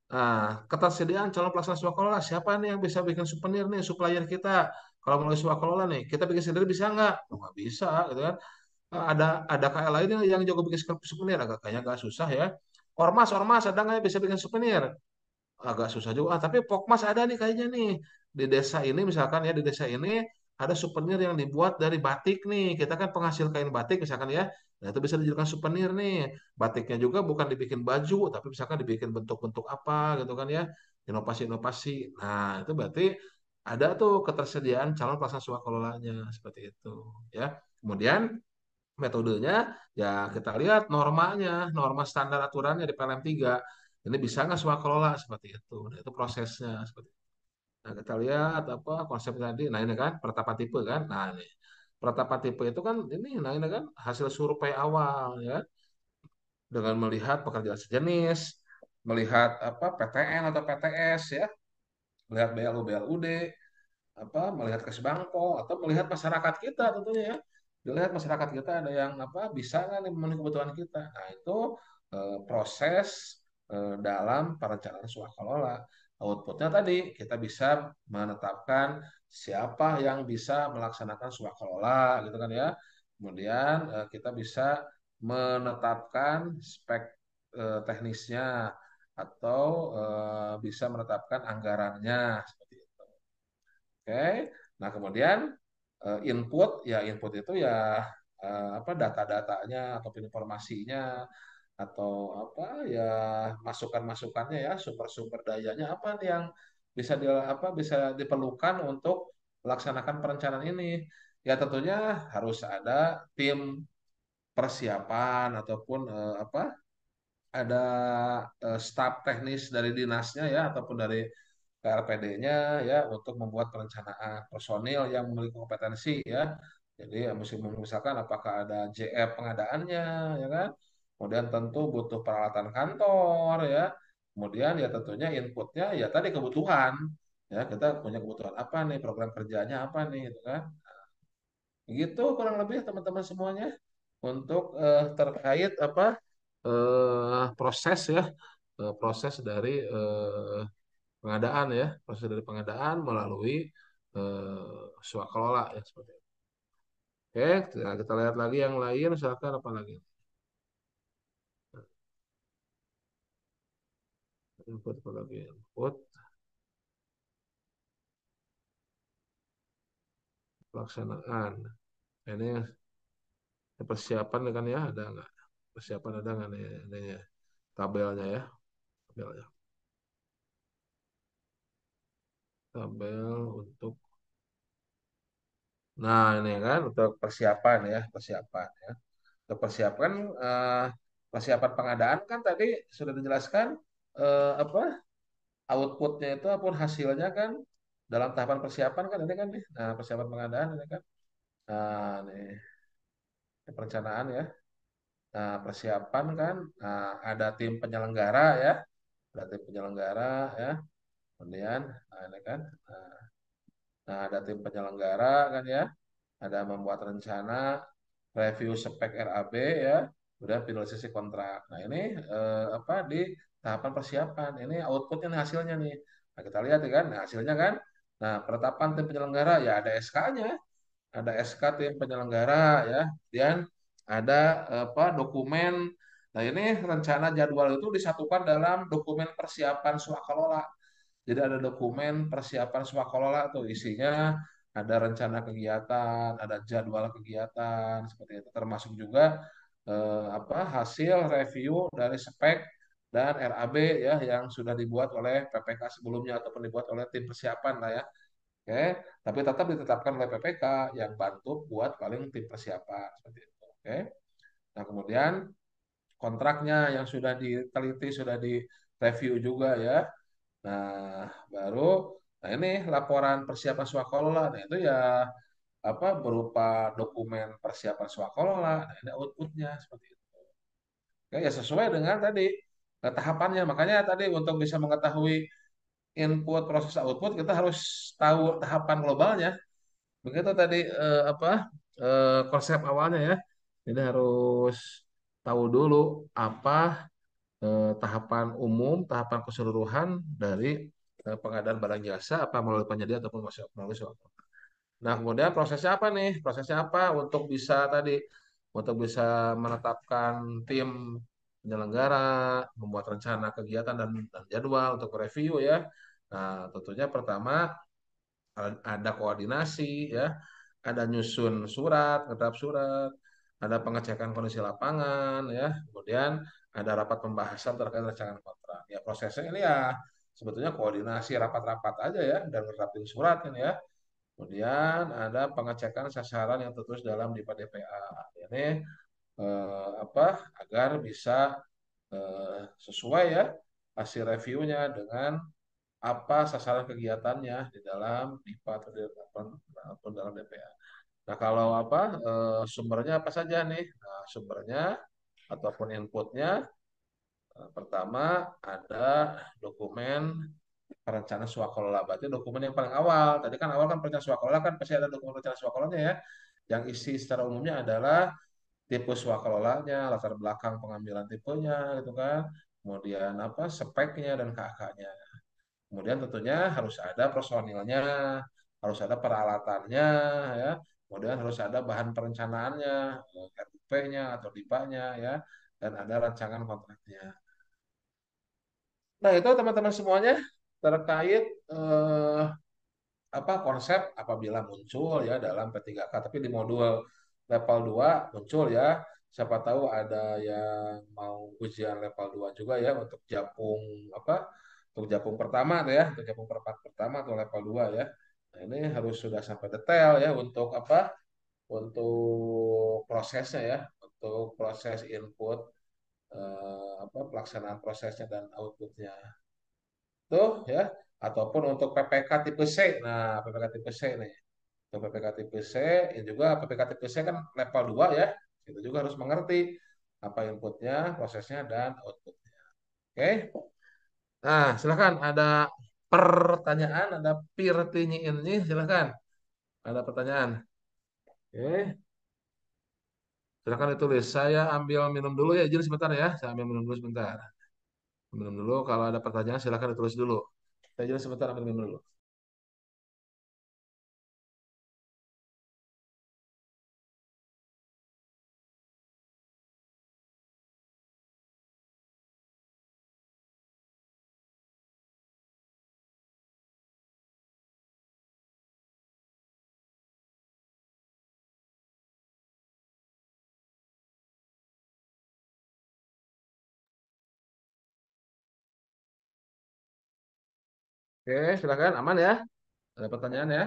Nah, ketersediaan calon pelaksana swakolola siapa nih yang bisa bikin souvenir nih supplier kita. Kalau melalui swakolola nih, kita bikin sendiri bisa nggak? Oh, nggak bisa gitu kan. Ada KL lain yang jago bikin souvenir, agak kayaknya agak susah ya. Ormas, ormas ada nggak yang bisa bikin souvenir? Agak susah juga. Ah, tapi Pokmas ada nih kayaknya nih di desa ini misalkan ya di desa ini ada souvenir yang dibuat dari batik nih. Kita kan penghasil kain batik misalkan ya. Nah, itu bisa dijadikan souvenir nih. Batiknya juga bukan dibikin baju, tapi misalkan dibikin bentuk-bentuk apa gitu kan ya. Inovasi-inovasi. Nah, itu berarti ada tuh ketersediaan calon pelaksana swakololanya seperti itu ya. Kemudian metodenya ya kita lihat normanya, norma standar aturannya di PLM 3. Ini bisa nggak swakelola seperti itu. Nah, itu prosesnya seperti itu. Nah, kita lihat apa konsep tadi. Nah, ini kan penetapan tipe kan. Nah, ini penetapan tipe itu kan ini kan hasil survei awal ya dengan melihat pekerjaan sejenis, melihat apa PTN atau PTS ya, melihat BLU BLUD, apa melihat Kesbangpol atau melihat masyarakat kita tentunya ya. Dilihat masyarakat kita ada yang apa bisa nggak nih memenuhi kebutuhan kita. Nah, itu proses dalam perencanaan swakalola. Outputnya tadi kita bisa menetapkan siapa yang bisa melaksanakan swakalola gitu kan ya. Kemudian kita bisa menetapkan spek teknisnya atau bisa menetapkan anggarannya seperti itu. Oke. Nah, kemudian input itu ya apa data-datanya atau informasinya atau apa ya masukan-masukannya ya sumber-sumber dayanya apa nih yang bisa diperlukan untuk melaksanakan perencanaan ini. Ya tentunya harus ada tim persiapan ataupun apa ada staf teknis dari dinasnya ya ataupun dari KRPD-nya ya untuk membuat perencanaan personil yang memiliki kompetensi ya. Jadi misalkan apakah ada JF pengadaannya ya kan. Kemudian tentu butuh peralatan kantor ya. Kemudian ya tentunya inputnya ya tadi kebutuhan ya kita punya kebutuhan apa nih program kerjanya apa nih gitu kan. Gitu kurang lebih teman-teman semuanya untuk terkait apa proses ya proses dari pengadaan ya proses dari pengadaan melalui swakelola ya seperti itu. Oke, kita lihat lagi yang lain misalkan apa lagi input apa lagi input pelaksanaan. Ini persiapan kan ya ada nggak persiapan ada nggak nih adanya tabelnya ya tabelnya tabel untuk nah ini kan untuk persiapan ya persiapan ya untuk persiapan eh, persiapan pengadaan kan tadi sudah dijelaskan apa outputnya itu apapun hasilnya kan dalam tahapan persiapan kan ini kan nih nah persiapan pengadaan ini kan nah nih perencanaan ya nah persiapan kan nah, ada tim penyelenggara ya ada tim penyelenggara ya kemudian nah, ini kan nah ada tim penyelenggara kan ya ada membuat rencana review spek RAB ya kemudian finalisasi kontrak nah ini apa di tahapan persiapan ini outputnya nih hasilnya nih nah kita lihat ya kan nah hasilnya kan nah penetapan tim penyelenggara ya ada SK-nya ada SK tim penyelenggara ya kemudian ada apa dokumen nah ini rencana jadwal itu disatukan dalam dokumen persiapan swakalola jadi ada dokumen persiapan swakalola tuh isinya ada rencana kegiatan, ada jadwal kegiatan seperti itu termasuk juga apa hasil review dari spek dan RAB ya yang sudah dibuat oleh PPK sebelumnya ataupun dibuat oleh tim persiapan lah ya. Oke, tapi tetap ditetapkan oleh PPK yang bantu buat paling tim persiapan seperti itu. Oke. Nah, kemudian kontraknya yang sudah diteliti, sudah direview juga ya. Nah, baru nah ini laporan persiapan swakalola. Nah, itu ya apa berupa dokumen persiapan swakalola. Nah, ini outputnya seperti itu. Oke, ya sesuai dengan tadi tahapannya. Makanya tadi untuk bisa mengetahui input proses output kita harus tahu tahapan globalnya. Begitu tadi konsep awalnya ya. Jadi harus tahu dulu apa tahapan umum, tahapan keseluruhan dari pengadaan barang jasa apa melalui penyedia ataupun melalui swasta. Nah, kemudian prosesnya apa nih? Prosesnya apa untuk bisa tadi untuk bisa menetapkan tim penyelenggara, membuat rencana kegiatan dan jadwal untuk review ya. Nah, tentunya pertama ada koordinasi ya, ada nyusun surat, ngedrap surat, ada pengecekan kondisi lapangan ya, kemudian ada rapat pembahasan terkait rancangan kontrak. Ya prosesnya ini ya sebetulnya koordinasi rapat-rapat aja ya dan ngedrapin surat ini ya. Kemudian ada pengecekan sasaran yang tertulis dalam DIPA DPA. Ini agar bisa sesuai ya hasil reviewnya dengan apa sasaran kegiatannya di dalam DIPA atau dalam DPA. Nah, kalau sumbernya apa saja nih? Nah, sumbernya ataupun inputnya pertama ada dokumen perencanaan swakalola. Berarti dokumen yang paling awal. Tadi kan awal kan perencanaan swakalola kan pasti ada dokumen perencanaan swakalolanya ya. Yang isi secara umumnya adalah tipe swakalolanya, latar belakang pengambilan tipenya gitu kan. Kemudian speknya dan KK-nya. Kemudian tentunya harus ada personilnya, harus ada peralatannya, ya. Kemudian harus ada bahan perencanaannya, RUP-nya atau DIPA-nya, ya, dan ada rancangan kontraknya. Nah, itu teman-teman semuanya terkait eh, konsep apabila muncul ya dalam P3K. Tapi di modul level 2 muncul ya. Siapa tahu ada yang mau ujian level 2 juga ya untuk japung apa? Untuk japung pertama tuh ya, untuk japung perempat pertama atau level 2 ya. Nah, ini harus sudah sampai detail ya untuk Untuk prosesnya ya, untuk proses input pelaksanaan prosesnya dan outputnya tuh ya ataupun untuk PPK tipe C. Nah, PPK tipe C nih. Untuk PPK tipe C, ya juga PPK tipe C kan level 2 ya. Kita juga harus mengerti apa inputnya, prosesnya, dan outputnya. Oke. Nah, silakan ada pertanyaan, ada Pirtinya ini, silakan. Ada pertanyaan. Oke. Silakan ditulis. Saya ambil minum dulu ya, izin sebentar ya. Saya ambil minum dulu sebentar. Minum dulu. Kalau ada pertanyaan, silakan ditulis dulu. Saya izin sebentar ambil minum dulu. Oke, silakan. Aman ya? Ada pertanyaan ya?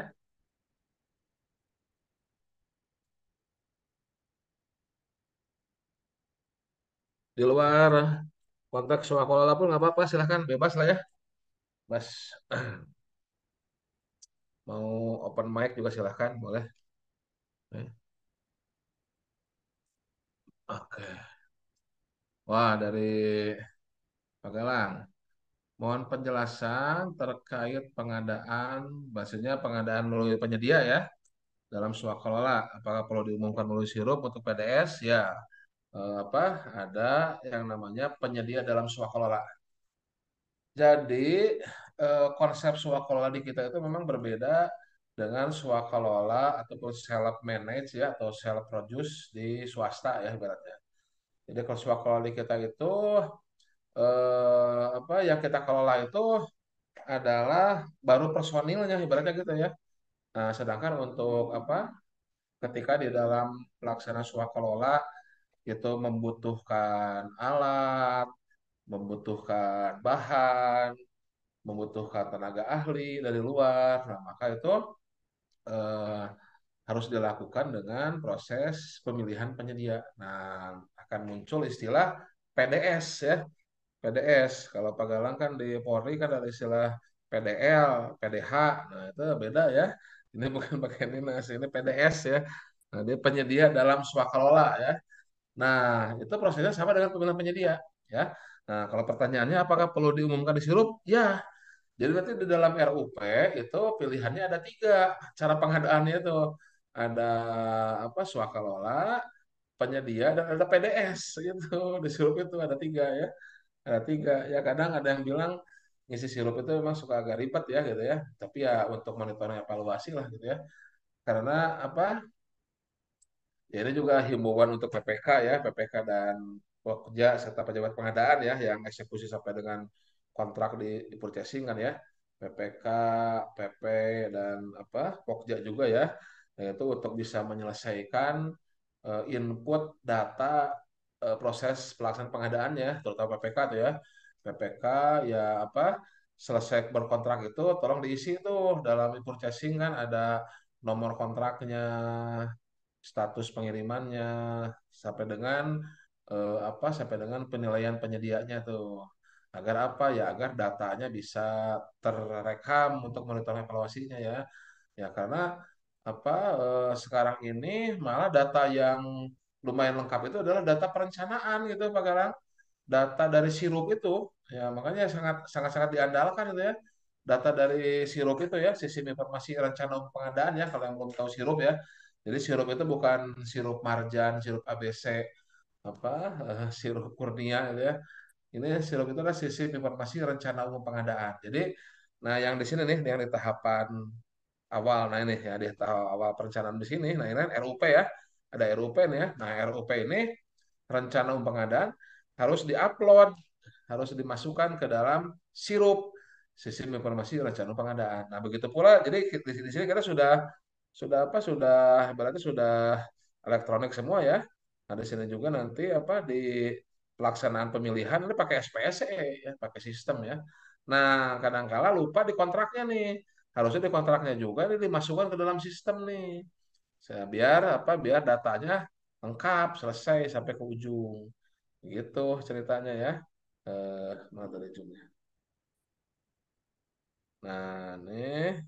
Di luar konteks sekolah pun nggak apa-apa, silahkan bebas lah ya. Mas mau open mic juga silahkan, boleh. Eh, Oke. Wah, dari Pak Galang. Mohon penjelasan terkait pengadaan, maksudnya pengadaan melalui penyedia ya, dalam swakelola. Apakah perlu diumumkan melalui sirup untuk PDS? Ya, ada yang namanya penyedia dalam swakelola. Jadi konsep swakelola di kita itu memang berbeda dengan swakalola ataupun self manage ya atau self produce di swasta ya ibaratnya. Jadi kalau swakalola di kita itu yang kita kelola itu adalah baru personilnya ibaratnya gitu ya. Nah, sedangkan untuk ketika di dalam pelaksanaan swakalola itu membutuhkan alat, membutuhkan bahan, membutuhkan tenaga ahli dari luar. Nah, maka itu eh, harus dilakukan dengan proses pemilihan penyedia. Nah, akan muncul istilah PDS ya. PDS. Kalau Pak Galang kan di Polri kan ada istilah PDL, PDH. Nah, itu beda ya. Ini bukan pakai dinas, ini PDS ya. Nah, dia penyedia dalam swakalola ya. Nah, itu prosesnya sama dengan pemilihan penyedia ya. Nah, kalau pertanyaannya apakah perlu diumumkan di sirup? Ya, Jadi nanti di dalam RUP itu pilihannya ada tiga cara pengadaannya itu. Ada apa swakalola, penyedia, dan ada PDS gitu. Di sirup itu ada tiga ya. Ada tiga. Ya kadang ada yang bilang ngisi sirup itu memang suka agak ribet ya gitu ya. Tapi ya untuk monitoring evaluasi lah gitu ya. Karena apa? Ya, ini juga himbauan untuk PPK ya, PPK dan Pokja serta pejabat pengadaan ya yang eksekusi sampai dengan kontrak di purchasing kan ya. PPK, PP dan apa Pokja juga ya. Nah, itu untuk bisa menyelesaikan input data proses pelaksanaan pengadaannya, terutama PPK tuh ya. PPK ya apa selesai berkontrak itu tolong diisi tuh dalam purchasing kan ada nomor kontraknya, status pengirimannya sampai dengan sampai dengan penilaian penyedianya tuh agar apa ya agar datanya bisa terekam untuk monitor evaluasinya ya ya karena apa sekarang ini malah data yang lumayan lengkap itu adalah data perencanaan gitu Pak Galang, data dari sirup itu ya makanya sangat sangat sangat diandalkan itu ya data dari sirup itu ya sistem informasi rencana pengadaan ya kalau yang belum tahu sirup ya jadi sirup itu bukan sirup marjan sirup ABC apa sirup kurnia gitu ya ini sirup itu adalah sistem informasi rencana umum pengadaan jadi nah yang di sini nih yang di tahapan awal nah ini ya di tahap awal perencanaan di sini nah ini kan RUP ya ada RUP nih ya nah RUP ini rencana umum pengadaan harus diupload, harus dimasukkan ke dalam sirup sistem informasi rencana pengadaan. Nah, begitu pula jadi di sini kita sudah apa berarti sudah elektronik semua ya. Nah, di sini juga nanti apa di pelaksanaan pemilihan ini pakai SPSE ya, pakai sistem ya. Nah, kadangkala lupa di kontraknya nih. Harusnya di kontraknya juga ini dimasukkan ke dalam sistem nih. Biar apa? Biar datanya lengkap, selesai sampai ke ujung. Gitu ceritanya ya. Mana tadi ujungnya? Nah, nih.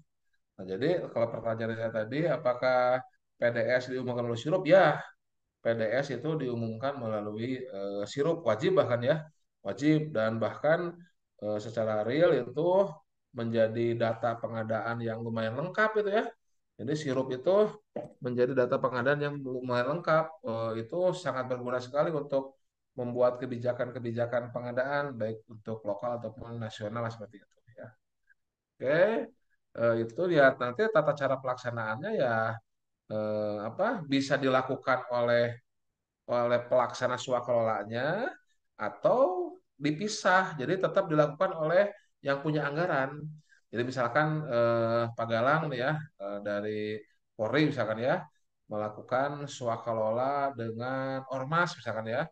Nah, jadi kalau pertanyaan saya tadi, apakah PDS diumumkan melalui sirup? Ya, PDS itu diumumkan melalui sirup, wajib bahkan ya. Wajib dan bahkan secara real itu menjadi data pengadaan yang lumayan lengkap itu ya. Jadi sirup itu menjadi data pengadaan yang lumayan lengkap. Itu sangat berguna sekali untuk membuat kebijakan-kebijakan pengadaan baik untuk lokal ataupun nasional seperti itu ya. Oke, itu lihat nanti tata cara pelaksanaannya ya apa bisa dilakukan oleh pelaksana swakelolanya atau dipisah. Jadi tetap dilakukan oleh yang punya anggaran. Jadi misalkan Pak Galang nih ya dari Polri misalkan ya melakukan swakalola dengan ormas misalkan ya,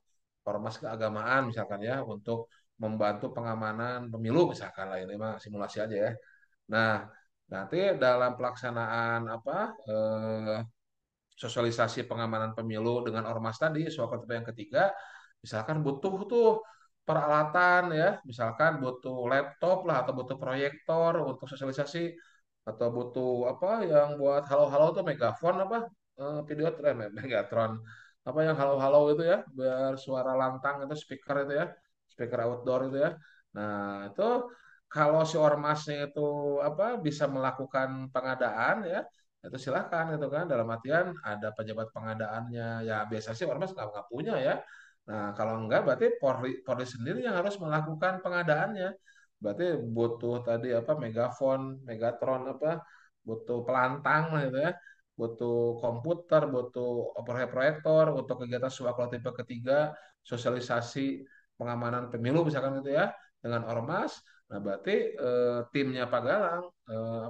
ormas keagamaan misalkan ya untuk membantu pengamanan pemilu misalkan lah ini mah simulasi aja ya. Nah, nanti dalam pelaksanaan apa sosialisasi pengamanan pemilu dengan ormas tadi, soal KTP yang ketiga, misalkan butuh tuh peralatan ya, misalkan butuh laptop lah atau butuh proyektor untuk sosialisasi atau butuh apa yang buat halo-halo tuh megafon apa video Megatron apa yang halo-halo itu ya biar suara lantang itu speaker itu ya speaker outdoor itu ya nah itu kalau si ormasnya itu apa bisa melakukan pengadaan ya itu silahkan gitu kan dalam artian ada pejabat pengadaannya ya biasa sih ormas nggak punya ya nah kalau enggak berarti Polri sendiri yang harus melakukan pengadaannya berarti butuh tadi apa megafon megatron apa butuh pelantang lah gitu ya butuh komputer butuh proyektor untuk kegiatan swaklo tipe ketiga sosialisasi pengamanan pemilu misalkan gitu ya dengan ormas nah berarti timnya Pak Galang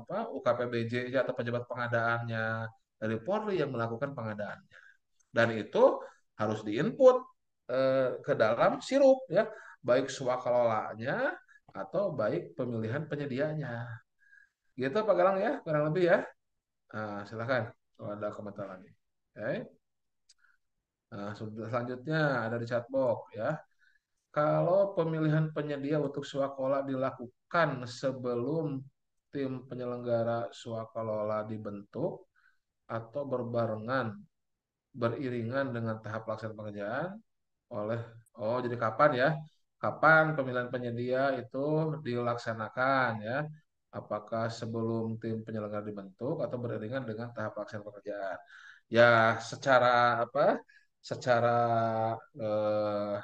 apa UKPBJ atau pejabat pengadaannya dari Polri yang melakukan pengadaannya dan itu harus diinput ke dalam sirup ya baik swakelolanya atau baik pemilihan penyedianya gitu Pak Galang ya kurang lebih ya silakan kalau ada komentar lagi oke nah selanjutnya ada di chatbox ya kalau pemilihan penyedia untuk swakola dilakukan sebelum tim penyelenggara swakalola dibentuk atau berbarengan beriringan dengan tahap pelaksanaan pekerjaan oleh oh jadi kapan ya kapan pemilihan penyedia itu dilaksanakan ya. Apakah sebelum tim penyelenggara dibentuk atau beriringan dengan tahap pelaksanaan pekerjaan. Ya, secara apa? Secara eh,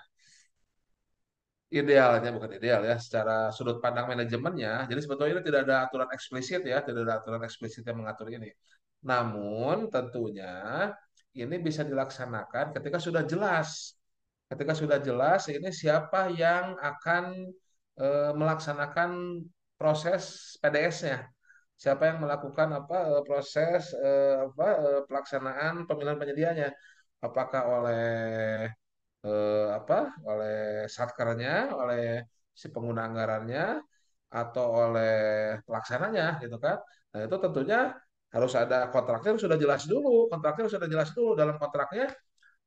idealnya bukan ideal ya, secara sudut pandang manajemennya. Jadi sebetulnya ini tidak ada aturan eksplisit ya, tidak ada aturan eksplisit yang mengatur ini. Namun tentunya ini bisa dilaksanakan ketika sudah jelas. Ketika sudah jelas ini siapa yang akan melaksanakan proses PDS-nya. Siapa yang melakukan proses pelaksanaan pemilihan penyedianya. Apakah apa oleh satkernya, oleh si pengguna anggarannya, atau oleh pelaksananya gitu kan. Nah itu tentunya harus ada kontraknya sudah jelas dulu, kontraknya sudah jelas dulu dalam kontraknya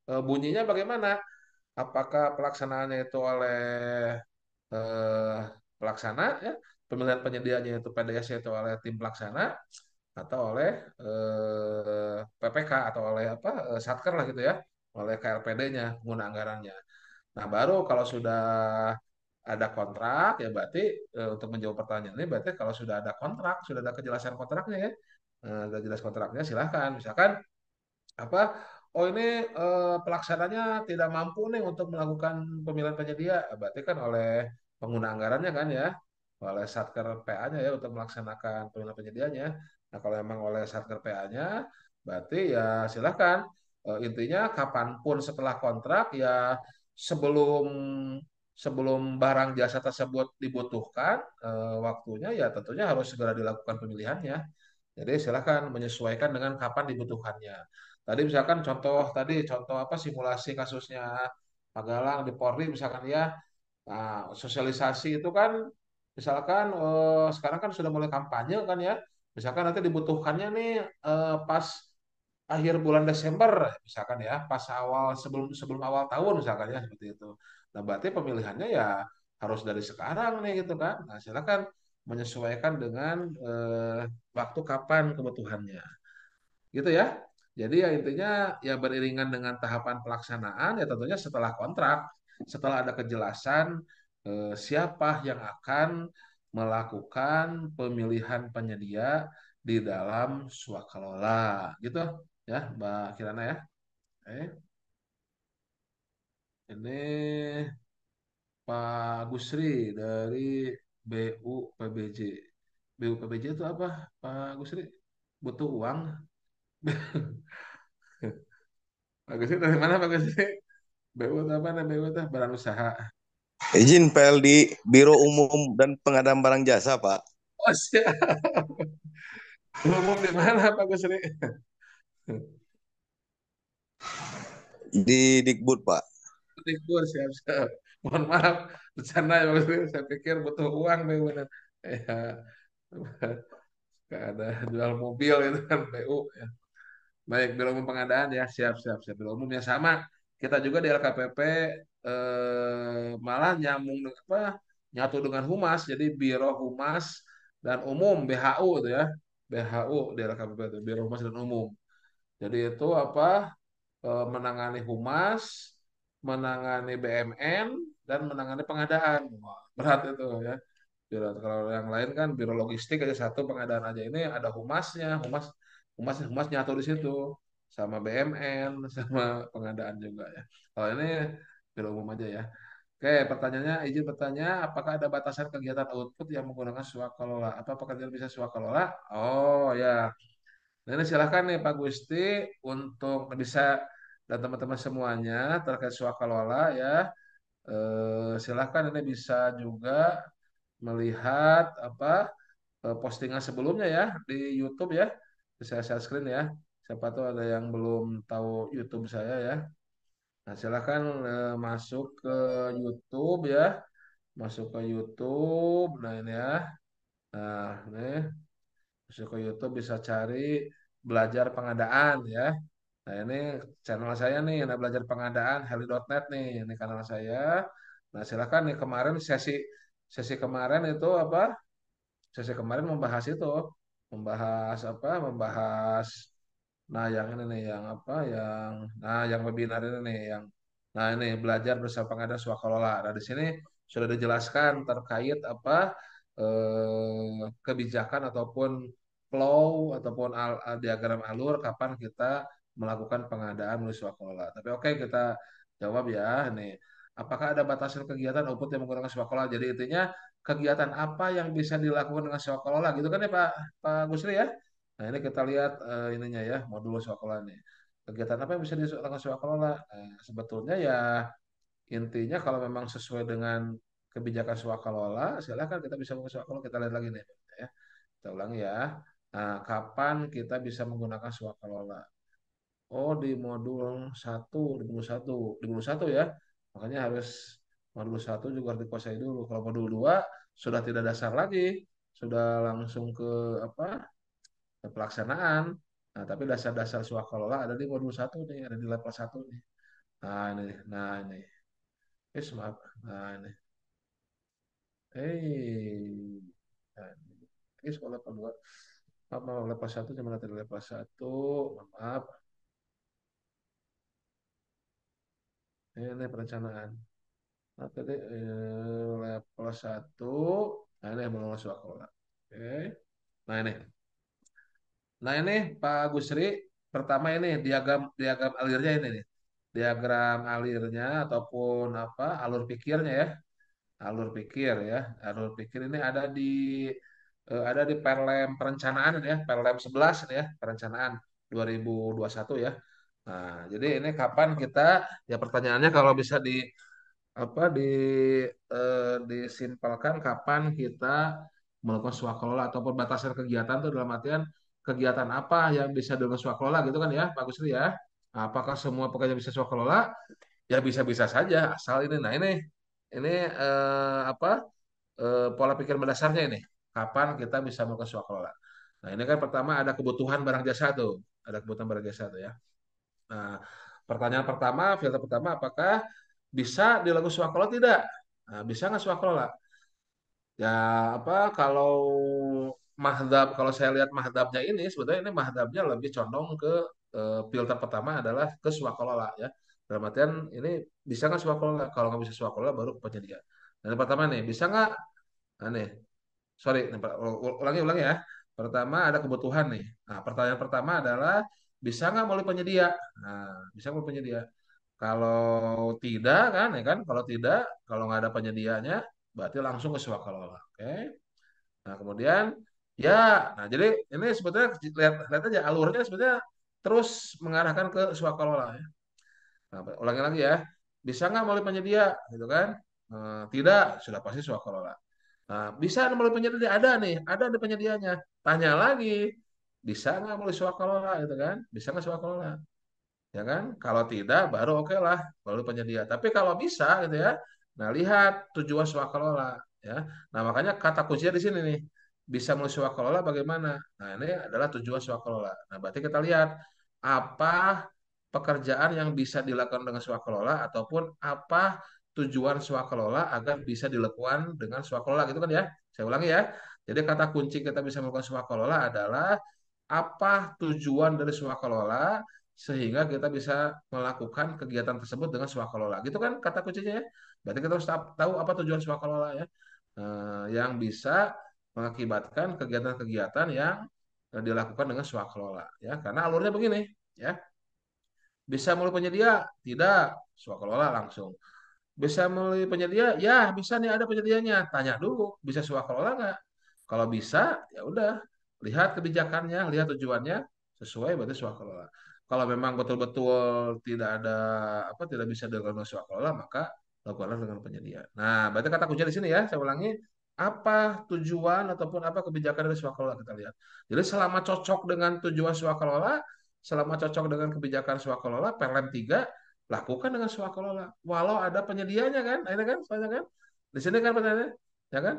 bunyinya bagaimana. Apakah pelaksanaannya itu oleh eh, pelaksana ya, pemilihan penyedianya itu PDS itu oleh tim pelaksana atau oleh PPK atau oleh satker lah gitu ya, oleh KLPD-nya pengguna anggarannya. Nah, baru kalau sudah ada kontrak, ya berarti untuk menjawab pertanyaan ini, berarti kalau sudah ada kontrak, sudah ada kejelasan kontraknya ya, sudah jelas kontraknya, silahkan. Misalkan apa? Oh ini pelaksananya tidak mampu nih untuk melakukan pemilihan penyedia, berarti kan oleh pengguna anggarannya kan ya, oleh Satker PA-nya ya untuk melaksanakan pemilihan penyedianya. Nah kalau memang oleh Satker PA-nya, berarti ya silahkan. Intinya kapanpun setelah kontrak ya sebelum sebelum barang jasa tersebut dibutuhkan waktunya ya tentunya harus segera dilakukan pemilihannya. Jadi silakan menyesuaikan dengan kapan dibutuhkannya. Tadi misalkan contoh apa simulasi kasusnya Pak Galang di Polri misalkan ya. Nah, sosialisasi itu kan misalkan sekarang kan sudah mulai kampanye kan ya. Misalkan nanti dibutuhkannya nih pas akhir bulan Desember misalkan ya, pas awal sebelum sebelum awal tahun misalkan ya seperti itu. Nah, berarti pemilihannya ya harus dari sekarang nih gitu kan. Nah, silakan menyesuaikan dengan waktu kapan kebutuhannya. Gitu ya. Jadi ya intinya ya beriringan dengan tahapan pelaksanaan ya tentunya setelah kontrak, setelah ada kejelasan siapa yang akan melakukan pemilihan penyedia di dalam swakalola gitu ya Mbak Kirana ya. Ini Pak Gusri dari BUPBJ. BUPBJ itu apa Pak Gusri? Butuh uang. Pak Gusri dari mana Pak Gusri? BU itu apa nih? BU itu badan usaha. Izin PL di Biro Umum dan Pengadaan Barang Jasa, Pak. Oh siap. Umum di mana Pak Gusri? Di Dikbud, Pak. Libur siap-siap. Mohon maaf, bercanda ya Pak Gusri. Saya pikir butuh uang nih benar. Ya, nggak ada jual mobil itu kan BU. Ya. Baik, Biro Umum Pengadaan ya, siap-siap. Siap. Biro Umum yang sama. Kita juga di LKPP malah nyambung dengan apa? Nyatu dengan Humas. Jadi Biro Humas dan Umum BHU itu ya. BHU di LKPP itu, Biro Humas dan Umum. Jadi itu menangani humas, menangani BMN, dan menangani pengadaan. Wah, berat itu ya. Kalau yang lain kan biro logistik aja satu, pengadaan aja ini ada humasnya, humas nyatu di situ sama BMN sama pengadaan juga ya. Kalau ini biro umum aja ya. Oke, pertanyaannya izin bertanya, apakah ada batasan kegiatan output yang menggunakan swakalola? Apa pekerjaan bisa swakalola? Oh ya, nah, ini silahkan nih Pak Gusti untuk bisa dan teman-teman semuanya terkait swakalola ya. Silahkan ini bisa juga melihat postingan sebelumnya ya di YouTube ya. Bisa share screen ya. Siapa tahu ada yang belum tahu YouTube saya ya. Nah, silahkan masuk ke YouTube ya. Masuk ke YouTube. Nah, ini ya. Nah, ini masuk ke YouTube bisa cari belajar pengadaan ya. Nah, ini channel saya nih, nah belajar pengadaan heli.net nih, ini kanal saya. Nah, silakan nih kemarin sesi sesi kemarin itu apa? Sesi kemarin membahas itu, membahas Membahas nah yang ini nih, yang yang webinar ini nih, yang nah ini belajar bersama pengadaan swakalola. Nah, di sini sudah dijelaskan terkait apa kebijakan ataupun flow ataupun diagram alur kapan kita melakukan pengadaan melalui swakelola. Tapi oke kita jawab ya nih. Apakah ada batasan kegiatan output yang menggunakan swakelola? Jadi intinya kegiatan apa yang bisa dilakukan dengan swakelola gitu kan ya Pak Gusri ya? Nah ini kita lihat ininya ya modul swakelola nih. Kegiatan apa yang bisa dilakukan swakelola? Sebetulnya ya intinya kalau memang sesuai dengan kebijakan swakalola, silakan kita bisa menggunakan swakalola. Kita lihat lagi nih, ya. Kita ulangi ya. Nah, kapan kita bisa menggunakan swakalola? Oh, di modul satu, di modul satu ya. Makanya harus modul satu juga harus dikuasai dulu. Kalau modul 2 sudah tidak dasar lagi, sudah langsung ke apa? Ke pelaksanaan. Nah, tapi dasar-dasar swakalola ada di modul satu nih, ada di level satu nih. Nah ini. Maaf. Nah ini. Nah, ini sekolah level 2. Maaf, level 1 cuma nanti level 1. Maaf. Ini perencanaan. Nah, tadi level 1. Nah, ini belum masuk sekolah. Oke. Nah, ini. Nah, ini Pak Gusri. Pertama ini diagram diagram alirnya ini nih. Diagram alirnya ataupun apa alur pikirnya ya. Alur pikir ya. Alur pikir ini ada di Perlem perencanaan ya, Perlem 11 ini ya, perencanaan 2021 ya. Nah, jadi ini kapan kita ya pertanyaannya kalau bisa di apa disimpelkan kapan kita melakukan swaklola ataupun batasan kegiatan itu dalam artian kegiatan apa yang bisa dengan swaklola gitu kan ya, Pak Gusri ya. Nah, apakah semua pekerja bisa swaklola? Ya bisa-bisa saja asal ini. Nah, ini apa pola pikir mendasarnya ini. Kapan kita bisa melakukan swakelola? Nah, ini kan pertama ada kebutuhan barang jasa tuh. Ada kebutuhan barang jasa tuh ya. Nah, pertanyaan pertama, filter pertama, apakah bisa dilakukan swakelola tidak? Nah, bisa nggak swakelola? Ya, apa kalau kalau saya lihat mahdabnya ini, sebetulnya ini mahdabnya lebih condong ke filter pertama adalah ke swakelola ya. Dalam artian ini bisa nggak swakelola? Kalau nggak bisa swakelola baru ke penyedia. Dan yang pertama nih, bisa nggak? Nah, nih, sorry, nih, ulangi ya. Pertama ada kebutuhan nih. Nah, pertanyaan pertama adalah bisa nggak melalui penyedia? Nah, bisa melalui penyedia. Kalau tidak kan, ya kan? Kalau tidak, kalau nggak ada penyedianya, berarti langsung ke swakelola. Oke. Nah, kemudian ya, nah jadi ini sebetulnya lihat lihat aja alurnya sebetulnya terus mengarahkan ke swakelola ya. Nah, ulangi lagi ya. Bisa nggak melalui penyedia, gitu kan? Tidak, sudah pasti swakelola. Nah, bisa melalui penyedia ada nih, ada di penyedianya. Tanya lagi, bisa nggak melalui swakalola gitu kan? Bisa nggak swakalola? Ya kan? Kalau tidak, baru oke lah, baru penyedia. Tapi kalau bisa gitu ya, nah lihat tujuan swakalola ya. Nah makanya kata kuncinya di sini nih, bisa melalui swakalola bagaimana? Nah ini adalah tujuan swakalola. Nah berarti kita lihat apa pekerjaan yang bisa dilakukan dengan swakalola ataupun apa tujuan swakalola agar bisa dilakukan dengan swakalola gitu kan ya. Saya ulangi ya. Jadi kata kunci kita bisa melakukan swakalola adalah apa tujuan dari swakalola sehingga kita bisa melakukan kegiatan tersebut dengan swakalola. Gitu kan kata kuncinya ya. Berarti kita harus tahu apa tujuan swakalola ya. Yang bisa mengakibatkan kegiatan-kegiatan yang dilakukan dengan swakalola ya. Karena alurnya begini ya. Bisa melalui penyedia? Tidak. Swakalola langsung. Bisa melalui penyedia? Ya, bisa nih ada penyedianya. Tanya dulu, bisa swakalola nggak? Kalau bisa, ya udah. Lihat kebijakannya, lihat tujuannya, sesuai berarti swakalola. Kalau memang betul-betul tidak ada tidak bisa dilakukan swakalola, maka lakukanlah dengan penyedia. Nah, berarti kata kunci di sini ya, saya ulangi, apa tujuan ataupun apa kebijakan dari swakalola kita lihat. Jadi selama cocok dengan tujuan swakalola, selama cocok dengan kebijakan swakalola, PLM 3 lakukan dengan swakalola. Walau ada penyedianya kan, ini kan, soalnya kan. Di sini kan pertanyaannya, ya kan?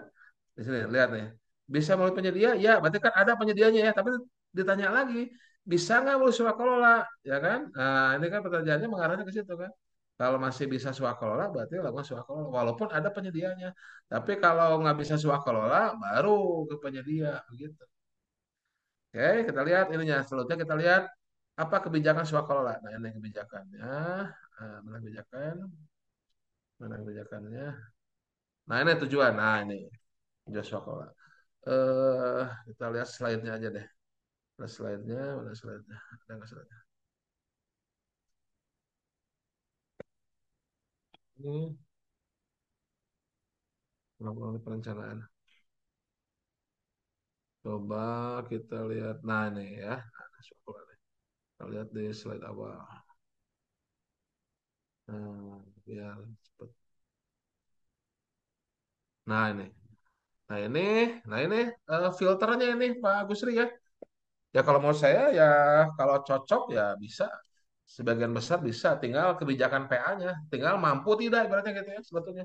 Di sini lihat nih. Bisa melalui penyedia? Ya, berarti kan ada penyedianya ya. Tapi ditanya lagi, bisa nggak melalui swakalola? Ya kan? Nah, ini kan pertanyaannya mengarahnya ke situ kan. Kalau masih bisa swakalola, berarti lakukan swakalola. Walaupun ada penyedianya. Tapi kalau nggak bisa swakalola, baru ke penyedia. Begitu. Oke, kita lihat ininya. Selanjutnya kita lihat apa kebijakan swakalola. Nah, ini kebijakannya. Mana kebijakan? Mana kebijakannya? Nah ini tujuan. Nah ini Joshua Cola. Kita lihat slide-nya aja deh. Ada slide-nya, mana slide-nya? Ada nggak slide-nya? Ini melalui perencanaan. Coba kita lihat. Nah ini ya. Nah, Joshua Cola nih. Kita lihat di slide awal. Nah, biar cepet. Nah ini. Nah ini, nah ini filternya ini Pak Gusri ya. Ya kalau mau saya ya kalau cocok ya bisa. Sebagian besar bisa. Tinggal kebijakan PA-nya. Tinggal mampu tidak ibaratnya gitu ya sebetulnya.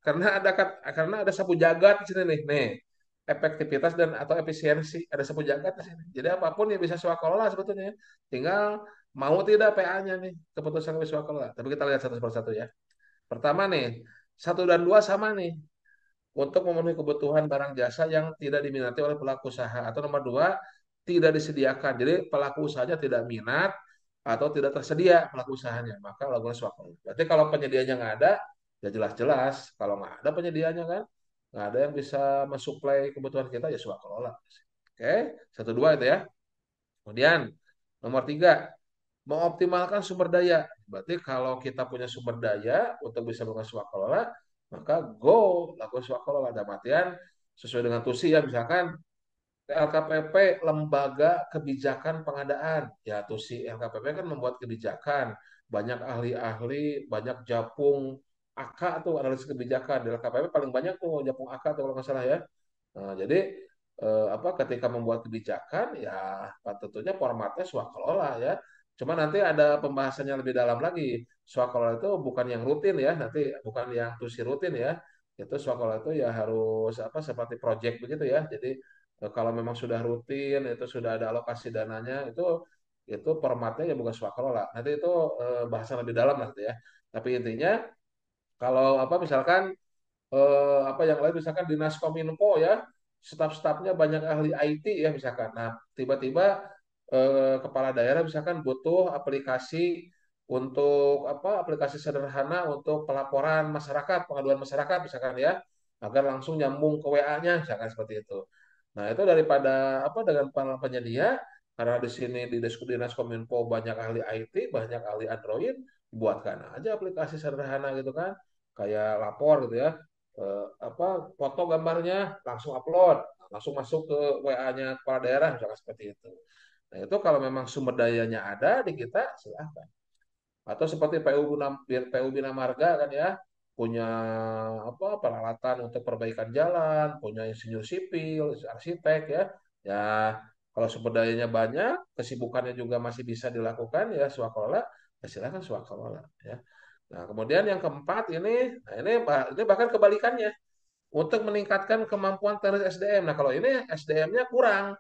Karena ada sapu jagat di sini nih. Nih, efektivitas dan atau efisiensi ada sapu jagat di sini. Jadi apapun yang bisa swakalola sebetulnya. Tinggal mau tidak PA-nya nih keputusan swakalola. Tapi kita lihat satu persatu ya. Pertama nih, satu dan dua sama nih untuk memenuhi kebutuhan barang jasa yang tidak diminati oleh pelaku usaha. Atau nomor dua, tidak disediakan. Jadi pelaku usahanya tidak minat atau tidak tersedia pelaku usahanya. Maka lakukan swakalola. Berarti kalau penyediaannya nggak ada, ya jelas-jelas. Kalau nggak ada penyediaannya kan, nggak ada yang bisa mensuplai kebutuhan kita, ya swakalola. Oke, satu dua itu ya. Kemudian nomor tiga, mengoptimalkan sumber daya. Berarti kalau kita punya sumber daya untuk bisa melakukan swakalola, maka go lakukan swakalola. Dalam artian sesuai dengan tusi ya, misalkan LKPP Lembaga Kebijakan Pengadaan. Ya tusi LKPP kan membuat kebijakan, banyak ahli-ahli, banyak japung AK tuh analisis kebijakan. Di LKPP paling banyak tuh japung AK tuh kalau nggak salah ya. Nah, jadi apa ketika membuat kebijakan ya tentunya formatnya swakalola ya. Cuma nanti ada pembahasannya lebih dalam lagi. Swakalola itu bukan yang rutin ya, nanti bukan yang tusi rutin ya. Itu swakalola itu ya harus apa seperti project begitu ya. Jadi kalau memang sudah rutin itu sudah ada alokasi dananya itu formatnya ya bukan swakalola. Nanti itu bahasan lebih dalam nanti ya. Tapi intinya kalau apa misalkan apa yang lain misalkan Dinas Kominfo ya staf-stafnya banyak ahli IT ya misalkan. Nah, tiba-tiba kepala daerah misalkan butuh aplikasi untuk apa aplikasi sederhana untuk pelaporan masyarakat, pengaduan masyarakat misalkan ya, agar langsung nyambung ke WA-nya misalkan seperti itu. Nah, itu daripada apa dengan para penyedia karena di sini di Dinas Kominfo banyak ahli IT, banyak ahli Android, buatkan aja aplikasi sederhana gitu kan, kayak lapor gitu ya, apa foto gambarnya langsung upload, langsung masuk ke WA-nya kepala daerah misalkan seperti itu. Nah, itu kalau memang sumber dayanya ada di kita, silahkan. Atau seperti PU Bina Marga kan ya, punya apa peralatan untuk perbaikan jalan, punya insinyur sipil, arsitek ya. Ya, kalau sumber dayanya banyak, kesibukannya juga masih bisa dilakukan ya swakalola, ya silakan swakalola ya. Nah, kemudian yang keempat ini bahkan kebalikannya untuk meningkatkan kemampuan teknis SDM. Nah, kalau ini SDM-nya kurang,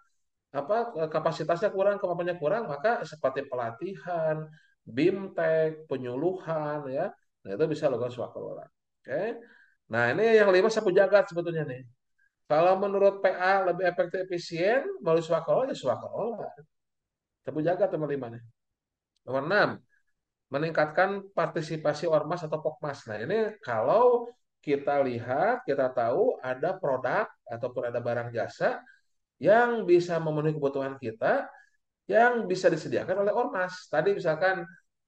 apa kapasitasnya kurang, kemampuannya kurang, maka seperti pelatihan, BIMTEK, penyuluhan ya. Nah, itu bisa lakukan swakalola. Oke. Nah, ini yang lima sapu jagat sebetulnya nih. Kalau menurut PA lebih efektif efisien melalui swakalola ya swakalola. Sapu jagat nomor lima nih. Nomor enam, meningkatkan partisipasi ormas atau pokmas. Nah, ini kalau kita lihat, kita tahu ada produk ataupun ada barang jasa yang bisa memenuhi kebutuhan kita yang bisa disediakan oleh ormas. Tadi misalkan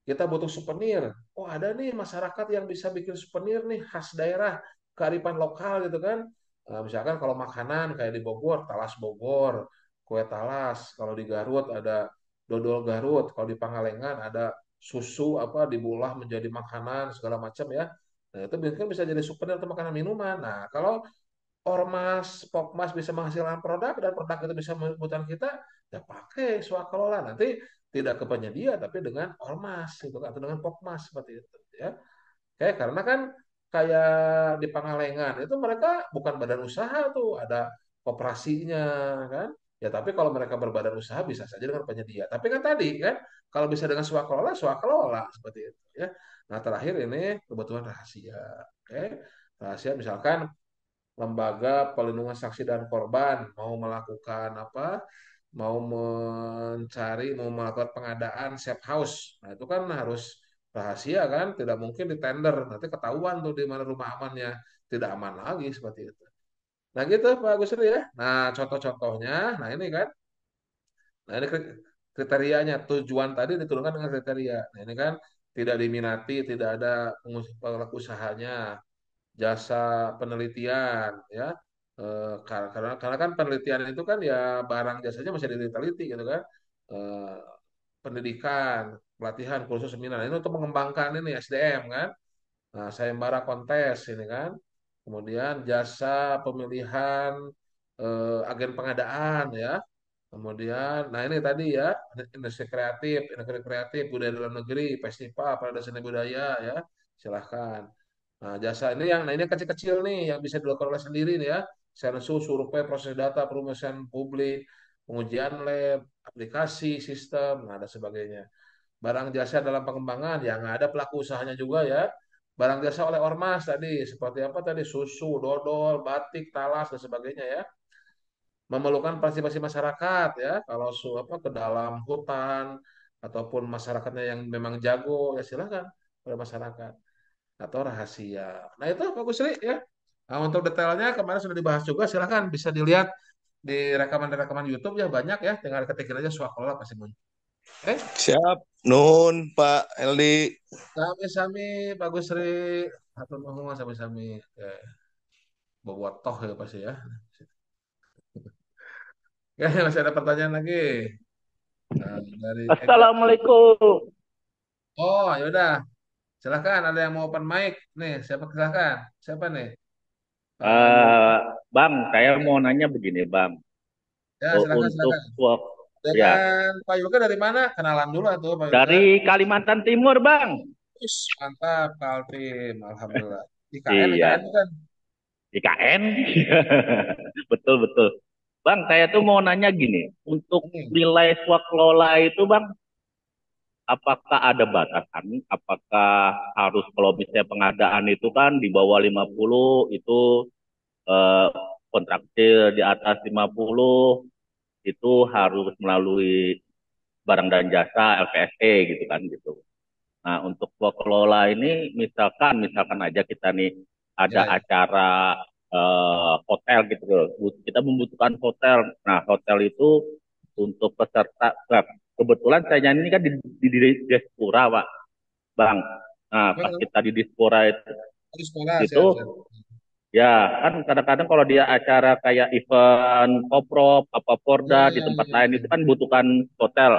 kita butuh souvenir. Oh, ada nih masyarakat yang bisa bikin souvenir nih khas daerah, kearifan lokal gitu kan. Misalkan kalau makanan kayak di Bogor, talas Bogor, kue talas. Kalau di Garut ada dodol Garut. Kalau di Pangalengan ada susu apa dibulah menjadi makanan segala macam ya. Nah, itu mungkin bisa jadi souvenir atau makanan minuman. Nah, kalau ormas, pokmas bisa menghasilkan produk dan produk itu bisa membutuhkan kita, ya pakai swakalola. Nanti tidak ke penyedia tapi dengan ormas gitu atau dengan pokmas seperti itu ya. Oke, karena kan kayak di Pangalengan itu mereka bukan badan usaha tuh, ada koperasinya kan. Ya tapi kalau mereka berbadan usaha bisa saja dengan penyedia. Tapi kan tadi kan kalau bisa dengan swakalola, swakalola seperti itu ya. Nah, terakhir ini kebutuhan rahasia. Oke. Rahasia misalkan lembaga pelindungan saksi dan korban mau melakukan apa? Mau melakukan pengadaan safe house. Nah, itu kan harus rahasia kan, tidak mungkin di tender, nanti ketahuan tuh di mana rumah amannya, tidak aman lagi seperti itu. Nah gitu Pak Gusri ya. Nah contoh-contohnya, nah ini kan, nah ini kriterianya, tujuan tadi diturunkan dengan kriteria. Nah ini kan tidak diminati, tidak ada pelaku usahanya, jasa penelitian ya. Karena kan penelitian itu kan ya barang jasanya masih diteliti gitu kan. Eh, Pendidikan, pelatihan, kursus seminar. Ini untuk mengembangkan ini SDM kan. Nah, sayembara kontes ini kan. Kemudian jasa pemilihan agen pengadaan ya. Kemudian, nah ini tadi ya, industri kreatif, budaya dalam negeri, festival, pada seni budaya ya, silahkan. Nah, jasa ini nah ini kecil-kecil nih yang bisa dilakukan oleh sendiri nih ya. Sensus, survei, proses data, perumusan publik, pengujian lab, aplikasi, sistem, nah ada sebagainya. Barang jasa dalam pengembangan, yang ada pelaku usahanya juga ya. Barang jasa oleh ormas tadi, seperti apa tadi, susu, dodol, batik, talas, dan sebagainya ya. Memerlukan partisipasi masyarakat ya, kalau ke dalam hutan, ataupun masyarakatnya yang memang jago, ya silakan oleh masyarakat atau rahasia. Nah itu Pak Gusri ya. Nah, untuk detailnya kemarin sudah dibahas juga, silahkan bisa dilihat di rekaman-rekaman YouTube ya banyak ya. Tinggal ketikin aja Swakola pasti muncul. Oke, Siap. Nun, Pak Eldi. sami-sami Pak Gusri. Atur nuhun sami-sami. Oke, bobotoh ya pasti ya. Oke, masih ada pertanyaan lagi. Nah, dari Eka. Assalamualaikum. Oh, yaudah. Silahkan, ada yang mau open mic. Nih, siapa silahkan. Siapa nih? Pak Yulka. Eh, Bang, saya mau nanya begini, Bang. Ya, silakan, Untuk silakan. swab, ya, Dengan Pak Yulka dari mana? Kenalan dulu tuh Pak Yulka. dari Kalimantan Timur, Bang. Wis, mantap, Kaltim. Alhamdulillah. IKN, IKN Iya, bukan? IKN. Betul, betul. Bang, saya tuh mau nanya gini. Untuk Hmm. nilai swaklola itu, Bang, apakah ada batasan? Apakah harus kalau misalnya pengadaan itu kan di bawah 50 itu eh, kontraktil di atas 50 itu harus melalui barang dan jasa LPSE gitu kan gitu. Nah, untuk pengelola ini misalkan aja kita nih ada Ya, ya. acara hotel gitu loh. Kita membutuhkan hotel. Nah, hotel itu untuk peserta. Nah, kebetulan saya nyanyi ini kan di Diaspora, Pak, Bang. Nah, Apa, pas kenapa? kita di Diaspora Di sekolah, itu siap, siap. ya kan kadang-kadang kalau dia acara kayak event koprov apa Ya, Porda di ya, tempat ya, lain ya. itu kan butuhkan hotel.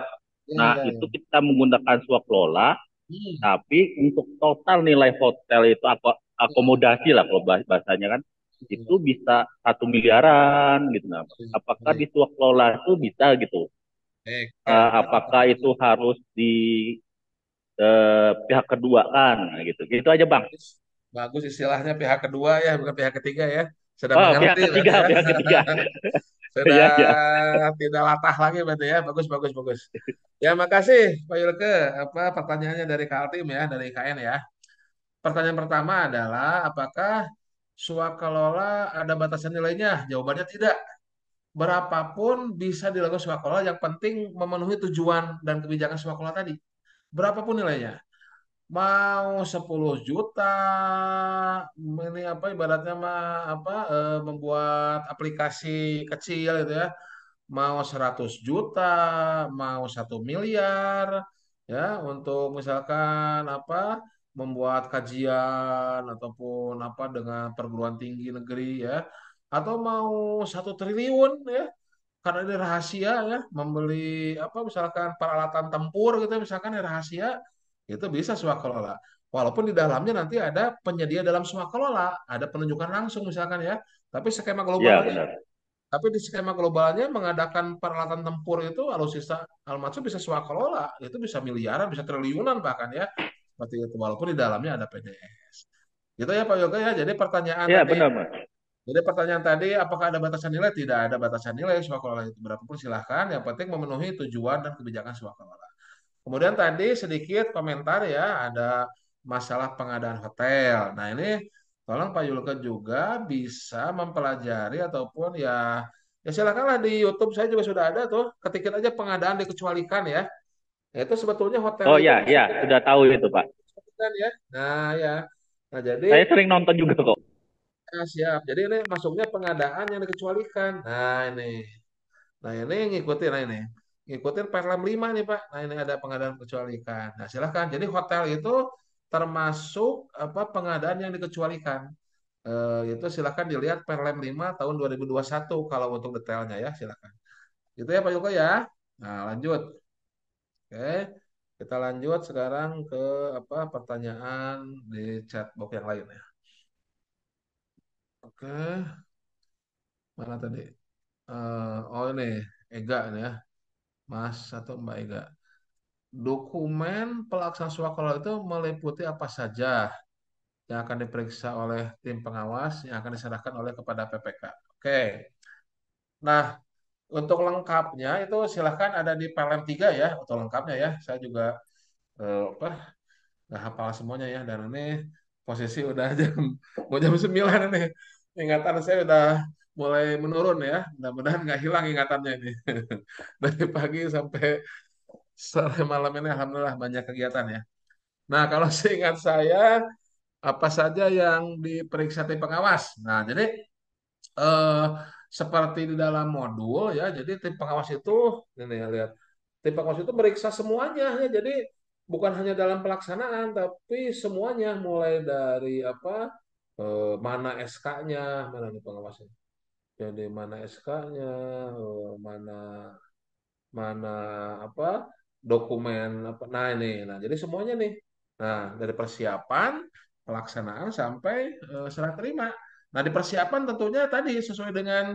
Ya, Nah, ya, itu ya. kita menggunakan swaklola, Hmm. tapi untuk total nilai hotel itu Ya, akomodasi lah kalau bahasanya kan, itu ya. bisa 1 miliaran gitu. Nah, apakah Baik, di swaklola itu bisa gitu? baik. Ya, berapa Apakah itu pertanyaan? harus di pihak kedua kan? Nah, gitu. Gitu aja, Bang. Bagus istilahnya pihak kedua ya, bukan pihak ketiga ya. Sudah Oh, pihak mengerti berarti ketiga, ya. pihak ketiga. Sudah Ya, ya. tidak latah lagi berarti ya. Bagus, bagus, bagus. Ya, makasih Pak Yulke. Apa pertanyaannya dari Kaltim ya, dari IKN ya. Pertanyaan pertama adalah apakah swakalola ada batasan nilainya? Jawabannya tidak. Berapapun bisa dilakukan swakalola, yang penting memenuhi tujuan dan kebijakan swakalola tadi. Berapapun nilainya. Mau 10 juta, ini apa ibaratnya mah apa membuat aplikasi kecil gitu ya. Mau 100 juta, mau 1 miliar, ya untuk misalkan apa membuat kajian ataupun apa dengan perguruan tinggi negeri ya, atau mau 1 triliun ya, karena ini rahasia ya, membeli apa misalkan peralatan tempur gitu ya, misalkan ini rahasia, itu bisa swakelola. Walaupun di dalamnya nanti ada penyedia dalam swakelola, ada penunjukan langsung misalkan ya, tapi skema Ya, globalnya benar. tapi di skema globalnya mengadakan peralatan tempur itu alutsista Almatsum bisa swakelola, itu bisa miliaran, bisa triliunan bahkan ya. Seperti itu walaupun di dalamnya ada PDS. Gitu ya Pak Yoga ya. Ya, benar, Mas. Jadi pertanyaan tadi apakah ada batasan nilai? Tidak ada batasan nilai swakelola itu berapapun silahkan, yang penting memenuhi tujuan dan kebijakan swakelola. Kemudian tadi sedikit komentar ya, ada masalah pengadaan hotel. Nah ini tolong Pak Yulke juga bisa mempelajari ataupun ya silakanlah di YouTube saya juga sudah ada tuh, ketikin aja pengadaan dikecualikan ya. Itu sebetulnya hotel Oh itu ya, ya, sudah tahu itu, Pak. kan ya. Nah ya. Nah jadi Saya sering nonton juga kok. siap. Jadi ini masuknya pengadaan yang dikecualikan. Nah ini ngikutin, nah ini ngikutin Perlem 5 nih Pak. Nah ini ada pengadaan dikecualikan. Nah silahkan. Jadi hotel itu termasuk apa pengadaan yang dikecualikan. Itu silahkan dilihat Perlem 5 tahun 2021 kalau untuk detailnya ya silahkan. Gitu ya Pak Yuko ya. Nah lanjut. Oke. Kita lanjut sekarang ke apa pertanyaan di chatbox yang lain ya. Oke. Mana tadi? Oh ini Ega ini ya. Mas atau Mbak Ega. Dokumen pelaksana swakala itu meliputi apa saja yang akan diperiksa oleh tim pengawas yang akan diserahkan oleh kepada PPK. Oke. Nah, untuk lengkapnya itu silahkan ada di PLM 3 ya, untuk lengkapnya ya. Saya juga apa nggak hafal semuanya ya. Dan ini posisi udah jam 9 ini. Ingatan saya udah mulai menurun ya. Mudah-mudahan nggak hilang ingatannya ini. Dari pagi sampai sore malam ini alhamdulillah banyak kegiatan ya. Nah, kalau seingat saya apa saja yang diperiksa tim pengawas. Nah, jadi eh, seperti di dalam modul ya, jadi tim pengawas itu ini ya lihat. Tim pengawas itu meriksa semuanya ya. Jadi bukan hanya dalam pelaksanaan tapi semuanya mulai dari apa mana SK-nya, mana nih pengawasnya. Jadi mana SK-nya, mana mana apa dokumen apa nah jadi semuanya nih dari persiapan pelaksanaan sampai serah terima. Nah di persiapan tentunya tadi sesuai dengan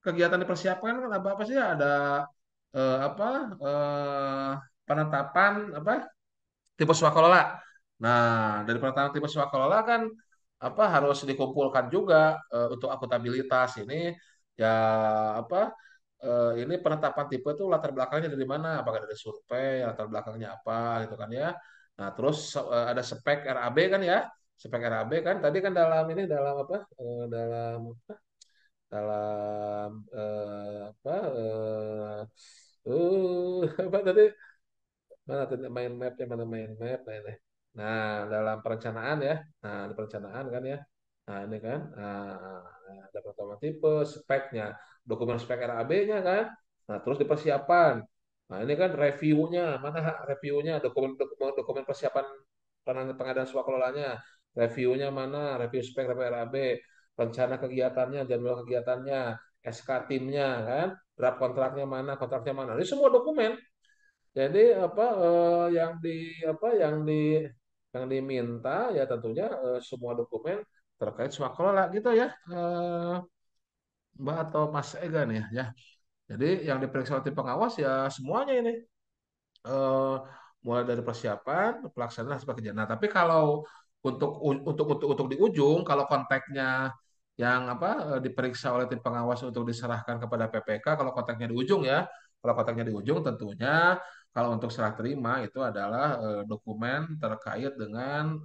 kegiatan di persiapan kan apa apa sih ada apa penetapan apa tipe swakalola. Nah, dari penetapan tipe swakalola kan apa harus dikumpulkan juga untuk akuntabilitas ini ya apa ini penetapan tipe itu latar belakangnya dari mana? Apakah dari survei, latar belakangnya apa gitu kan ya. Nah, terus ada spek RAB kan ya. Spek RAB kan tadi kan dalam ini dalam apa? Dalam apa apa tadi mana tuh main mapnya mana main map nah ini. Nah dalam perencanaan ya. Nah di perencanaan kan ya. Nah ini kan. Ada pertama tipe speknya, dokumen spek RAB-nya kan. Nah terus di persiapan. Nah ini kan reviewnya mana reviewnya dokumen persiapan pengadaan swakelolanya. Reviewnya mana? Review spek RAB, rencana kegiatannya, jadwal kegiatannya, SK timnya kan, draft kontraknya mana, kontraknya mana. Ini semua dokumen. Jadi apa yang diminta ya tentunya semua dokumen terkait swakelola gitu ya, Mbak atau Mas Ega nih ya. Jadi yang diperiksa oleh tim pengawas ya semuanya ini eh, mulai dari persiapan, pelaksanaan sampai kerja. Nah, tapi kalau untuk di ujung, kalau konteksnya yang apa diperiksa oleh tim pengawas untuk diserahkan kepada PPK, kalau konteksnya di ujung ya, kalau konteksnya di ujung tentunya kalau untuk serah terima itu adalah dokumen terkait dengan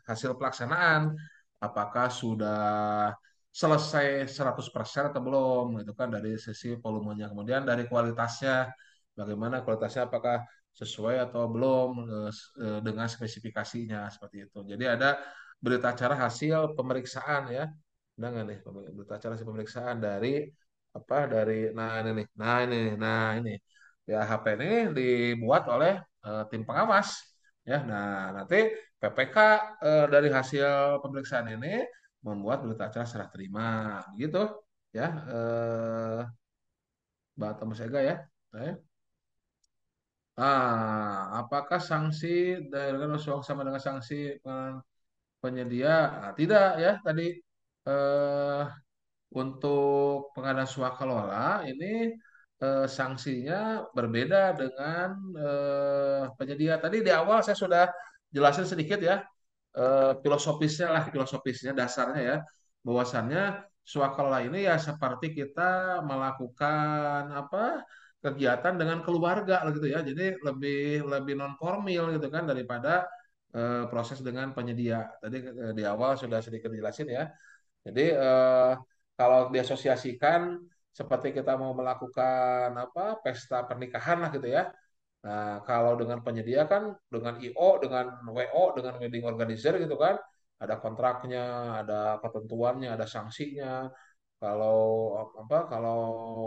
hasil pelaksanaan. Apakah sudah selesai 100% atau belum gitu kan dari sisi volumenya. Kemudian dari kualitasnya bagaimana kualitasnya apakah sesuai atau belum dengan spesifikasinya seperti itu. Jadi ada berita acara hasil pemeriksaan ya. Ada nggak nih berita acara hasil pemeriksaan dari apa dari nah ini ya HP ini dibuat oleh tim pengawas ya. Nah nanti PPK dari hasil pemeriksaan ini membuat berita acara serah terima gitu ya Mbak Thomas Ega ya. Nah, apakah sanksi dari sama dengan sanksi penyedia? Nah, tidak ya tadi eh, untuk pengadaan swakalola ini sanksinya berbeda dengan penyedia. Tadi di awal saya sudah jelasin sedikit ya filosofisnya lah filosofisnya dasarnya ya bahwasannya swakalola ini ya seperti kita melakukan apa kegiatan dengan keluarga gitu ya jadi lebih lebih non formal gitu kan daripada proses dengan penyedia tadi di awal sudah sedikit dijelasin ya jadi kalau diasosiasikan seperti kita mau melakukan apa pesta pernikahan lah gitu ya Nah, kalau dengan penyedia kan dengan IO, dengan WO, dengan wedding organizer gitu kan, ada kontraknya, ada ketentuannya, ada sanksinya. Kalau kalau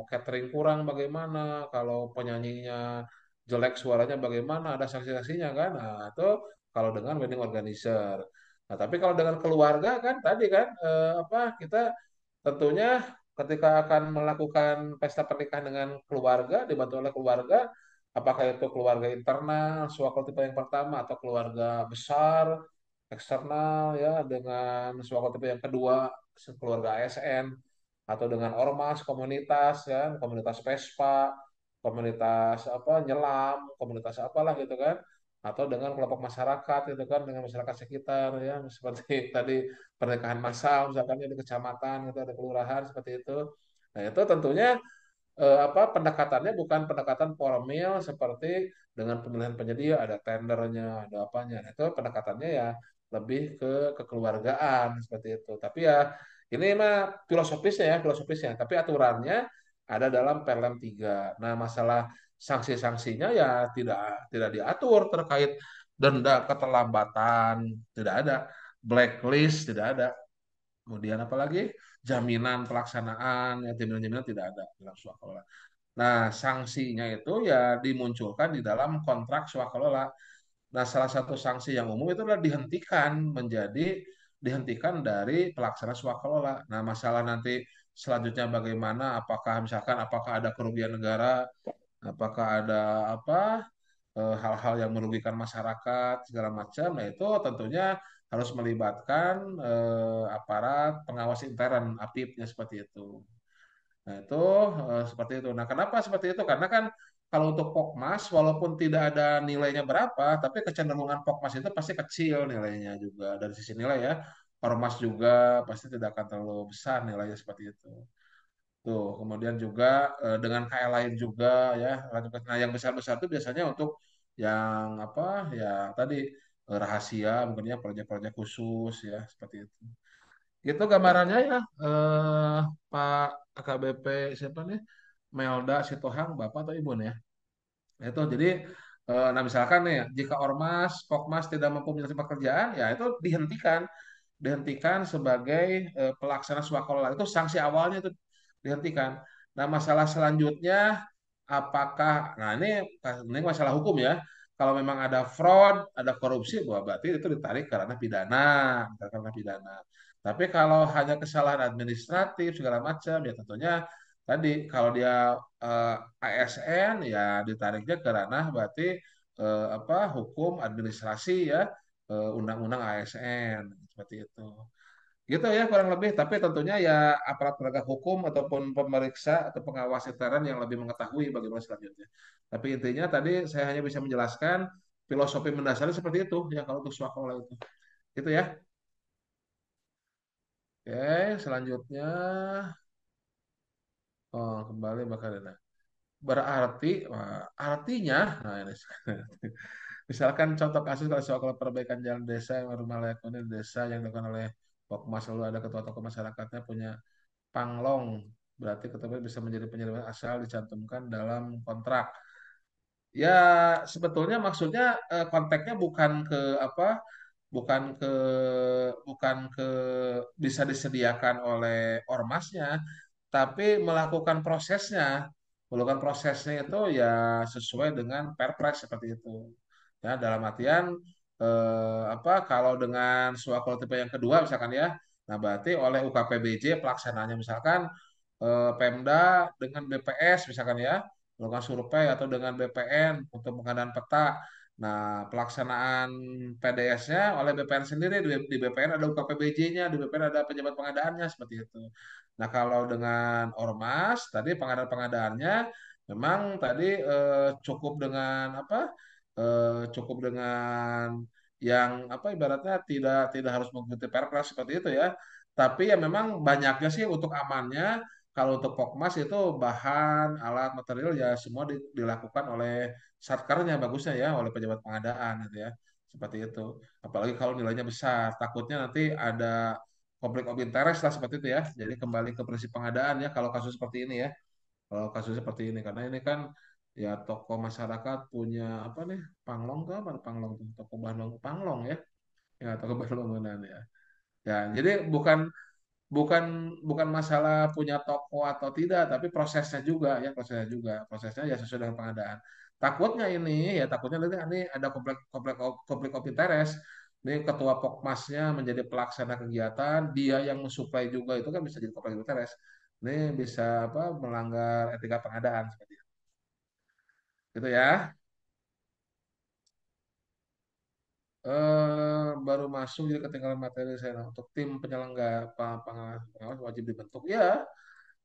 catering kurang bagaimana, kalau penyanyinya jelek suaranya bagaimana, ada sanksi-sanksinya kan. Nah, itu kalau dengan wedding organizer. Nah, tapi kalau dengan keluarga kan tadi kan kita tentunya ketika akan melakukan pesta pernikahan dengan keluarga, dibantu oleh keluarga, apakah itu keluarga internal, suaka tipe yang pertama, atau keluarga besar, eksternal ya, dengan suaka tipe yang kedua, keluarga ASN, atau dengan ormas, komunitas ya, komunitas Vespa, komunitas nyelam, komunitas apalah gitu kan, atau dengan kelompok masyarakat gitu kan, dengan masyarakat sekitar ya, seperti tadi pernikahan massal misalkan ya di kecamatan gitu, ada kelurahan seperti itu. Nah, itu tentunya pendekatannya bukan pendekatan formal seperti dengan pemilihan penyedia, ada tendernya, ada apanya. Nah, itu pendekatannya ya lebih ke kekeluargaan seperti itu. Tapi ya ini mah filosofisnya, tapi aturannya ada dalam Perlem 3. Nah, masalah sanksi-sanksinya ya tidak tidak diatur terkait denda keterlambatan, tidak ada, blacklist tidak ada. Kemudian apalagi jaminan pelaksanaan, ya, jaminan-jaminan tidak ada dalam swakalola. Nah, sanksinya itu ya dimunculkan di dalam kontrak swakalola. Nah, salah satu sanksi yang umum itu adalah dihentikan dari pelaksana swakalola. Nah, masalah nanti selanjutnya bagaimana? Apakah ada kerugian negara? Apakah ada hal-hal yang merugikan masyarakat segala macam? Nah, itu tentunya harus melibatkan aparat pengawas intern APIP-nya seperti itu. Nah, itu seperti itu. Nah, kenapa seperti itu? Karena kan kalau untuk Pokmas, walaupun tidak ada nilainya berapa, tapi kecenderungan Pokmas itu pasti kecil nilainya juga. Dari sisi nilai ya, Ormas juga pasti tidak akan terlalu besar nilainya seperti itu. Tuh, kemudian juga dengan KL lain juga ya. Nah, yang besar-besar itu biasanya untuk yang ya tadi rahasia, mungkin ya proyek-proyek khusus ya, seperti itu. Itu gambarannya ya, Pak AKBP siapa nih? Melda Sitohang, Bapak atau Ibu nih ya? Itu jadi, nah misalkan nih, jika Ormas, Pokmas tidak mampu menyelesaikan pekerjaan, ya itu dihentikan sebagai pelaksana swakola. Itu sanksi awalnya itu dihentikan. Nah, masalah selanjutnya nah ini masalah hukum ya. Kalau memang ada fraud, ada korupsi, berarti itu ditarik karena pidana. Tapi kalau hanya kesalahan administratif segala macam, ya tentunya tadi kalau dia ASN ya ditariknya ke ranah berarti hukum administrasi ya, undang-undang ASN seperti itu. Gitu ya kurang lebih, tapi tentunya ya aparat penegak hukum ataupun pemeriksa atau pengawas intern yang lebih mengetahui bagaimana selanjutnya. Tapi intinya tadi saya hanya bisa menjelaskan filosofi mendasarnya seperti itu ya kalau untuk swakola itu. Gitu ya. Oke, selanjutnya kembali Makarena. Berarti artinya nah ini misalkan contoh kasus kalau soal perbaikan jalan desa yang rumah layak huni di desa yang dilakukan oleh Pokmas, lalu ada ketua tokoh masyarakatnya punya panglong, berarti ketua bisa menjadi penyelenggara asal dicantumkan dalam kontrak. Ya, sebetulnya maksudnya konteksnya bukan ke bukan ke bisa disediakan oleh ormasnya, tapi melakukan prosesnya itu ya sesuai dengan Perpres seperti itu. Ya, dalam artian kalau dengan suaka tipe yang kedua misalkan ya, nah berarti oleh UKPBJ pelaksananya misalkan Pemda dengan BPS misalkan ya, melakukan survei atau dengan BPN untuk pengadaan peta. Nah, pelaksanaan PDS-nya oleh BPN sendiri, di BPN ada UKPBJ-nya, di BPN ada pejabat pengadaannya seperti itu. Nah, kalau dengan Ormas, tadi pengadaan-pengadaannya memang tadi cukup dengan cukup dengan yang ibaratnya tidak harus mengikuti Perpres seperti itu ya. Tapi ya memang banyaknya sih untuk amannya kalau untuk Pokmas itu bahan, alat, material ya semua dilakukan oleh satkernya bagusnya ya, oleh pejabat pengadaan gitu ya. Seperti itu. Apalagi kalau nilainya besar, takutnya nanti ada konflik of interest lah seperti itu ya. Jadi kembali ke prinsip pengadaan ya kalau kasus seperti ini ya. Kalau kasus seperti ini karena ini kan ya tokoh masyarakat punya apa nih, panglong tuh apa panglong tuh, tokoh panglong panglong ya tokoh bangunan ya. Ya, jadi bukan bukan bukan masalah punya toko atau tidak, tapi prosesnya juga ya, prosesnya ya sesuai dengan pengadaan. Takutnya ini ya, takutnya nanti ini ada konflik of interest. Ini ketua Pokmasnya menjadi pelaksana kegiatan, dia yang mensuplai juga, itu kan bisa jadi konflik of interest. Ini bisa apa, melanggar etika pengadaan seperti itu. Gitu ya. Baru masuk jadi ketinggalan materi saya. Nah, untuk tim penyelenggara pengawas wajib dibentuk. Ya,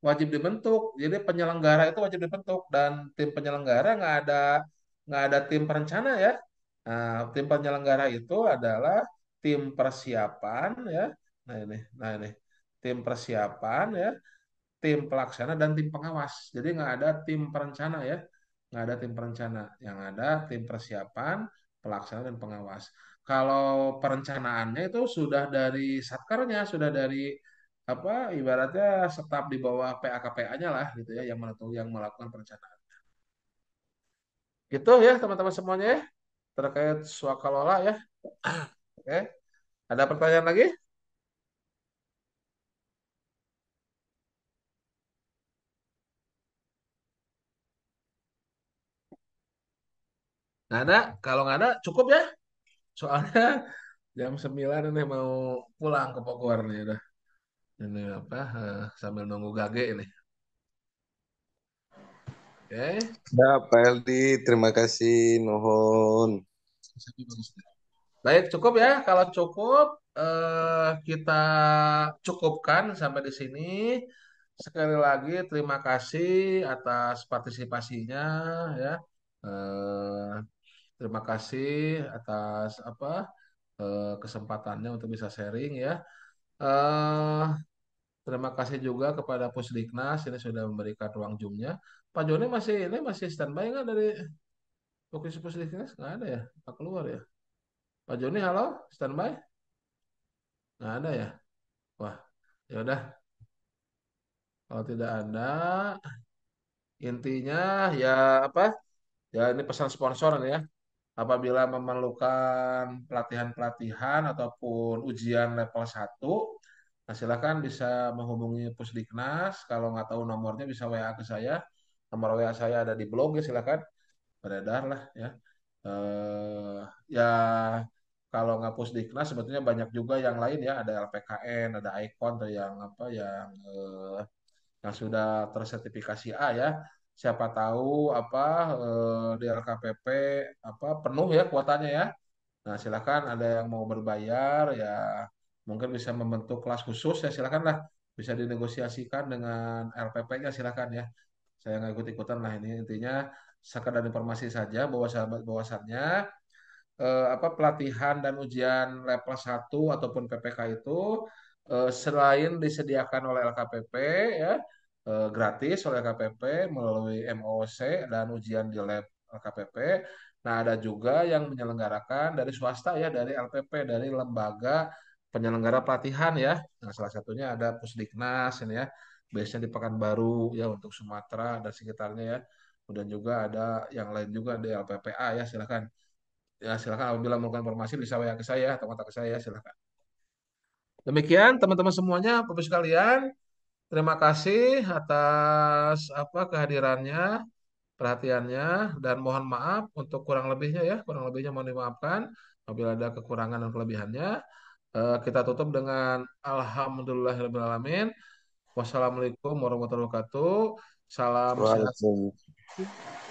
wajib dibentuk. Jadi penyelenggara itu wajib dibentuk, dan tim penyelenggara nggak ada tim perencana ya. Nah, tim penyelenggara itu adalah tim persiapan ya. Nah ini tim persiapan ya, tim pelaksana dan tim pengawas. Jadi nggak ada tim perencana ya, nggak ada tim perencana. Yang ada tim persiapan, pelaksana dan pengawas. Kalau perencanaannya itu sudah dari satkernya, sudah dari apa, ibaratnya staf di bawah PAKPA-nya lah gitu ya, yang menentukan, yang melakukan perencanaan. Gitu ya teman-teman semuanya ya, terkait swakalola ya. Oke, ada pertanyaan lagi? Nggak ada. Kalau nggak ada cukup ya. Soalnya jam 9 ini mau pulang ke Bogor nih udah. Ini apa, sambil nunggu gage ini. Oke. Ya, Pak Eldi, terima kasih, nuhun. Baik, cukup ya. Kalau cukup, kita cukupkan sampai di sini. Sekali lagi terima kasih atas partisipasinya ya. Eh, Terima kasih atas apa, kesempatannya untuk bisa sharing ya. Eh, Terima kasih juga kepada Pusdiknas ini sudah memberikan ruang Zoom-nya. Pak Joni masih standby nggak dari Pusdiknas? Nggak ada ya? Pak keluar ya? Pak Joni, halo, standby? Nggak ada ya? Wah, ya udah. Kalau tidak ada, intinya ya apa? Ya ini pesan sponsor nih ya. Apabila memerlukan pelatihan-pelatihan ataupun ujian level 1, nah silakan bisa menghubungi Pusdiknas. Kalau nggak tahu nomornya bisa WA ke saya. Nomor WA saya ada di blog ya, silakan beredar lah ya. Eh Ya, kalau nggak Pusdiknas sebetulnya banyak juga yang lain ya. Ada LPKN, ada Icon atau yang apa, yang sudah tersertifikasi A ya. Siapa tahu apa, di LKPP apa penuh ya kuotanya ya. Nah, silakan ada yang mau berbayar ya, mungkin bisa membentuk kelas khusus ya, silakan lah. Bisa dinegosiasikan dengan LPP-nya, silakan ya. Saya nggak ikut-ikutan lah, ini intinya sekedar informasi saja bahwa bahwasannya apa, pelatihan dan ujian level 1 ataupun PPK itu, selain disediakan oleh LKPP ya, gratis oleh LKPP melalui MOC dan ujian di lab LKPP. Nah, ada juga yang menyelenggarakan dari swasta ya, dari LPP, dari lembaga penyelenggara pelatihan ya. Nah, salah satunya ada Pusdiknas ini ya, biasanya di Pekanbaru ya untuk Sumatera dan sekitarnya ya. Kemudian juga ada yang lain juga di LPPA ya, silakan. Ya, silakan apabila mau informasi bisa WA ke saya atau kontak ke saya, silakan. Demikian teman-teman semuanya, Bapak sekalian, terima kasih atas apa, kehadirannya, perhatiannya, dan mohon maaf untuk kurang lebihnya ya, kurang lebihnya mohon dimaafkan apabila ada kekurangan dan kelebihannya. Kita tutup dengan Alhamdulillahirrahmanirrahim. Wassalamualaikum warahmatullahi wabarakatuh. Salam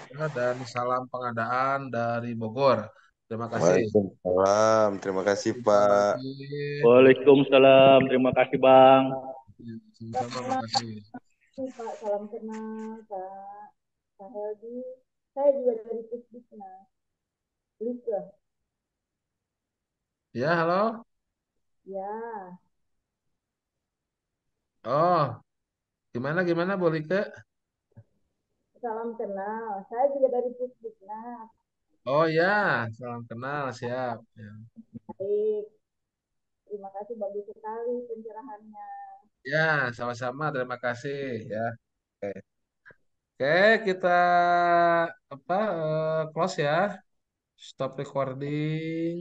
sehat dan salam pengadaan dari Bogor. Terima kasih. Waalaikumsalam. Terima kasih, Jumpa Pak. lagi. Waalaikumsalam. Terima kasih, Bang. Sama-sama, terima kasih. Pak, salam kenal Pak Heldi. Saya juga dari Pusdiknas. Lika. Ya, halo. Ya, Oh, gimana gimana Bu Like? salam kenal. Saya juga dari Pusdiknas. Oh ya, salam kenal, siap. Ya, Baik, terima kasih bagus sekali pencerahannya. ya, sama-sama, terima kasih ya. Oke. Oke, kita close ya. Stop recording.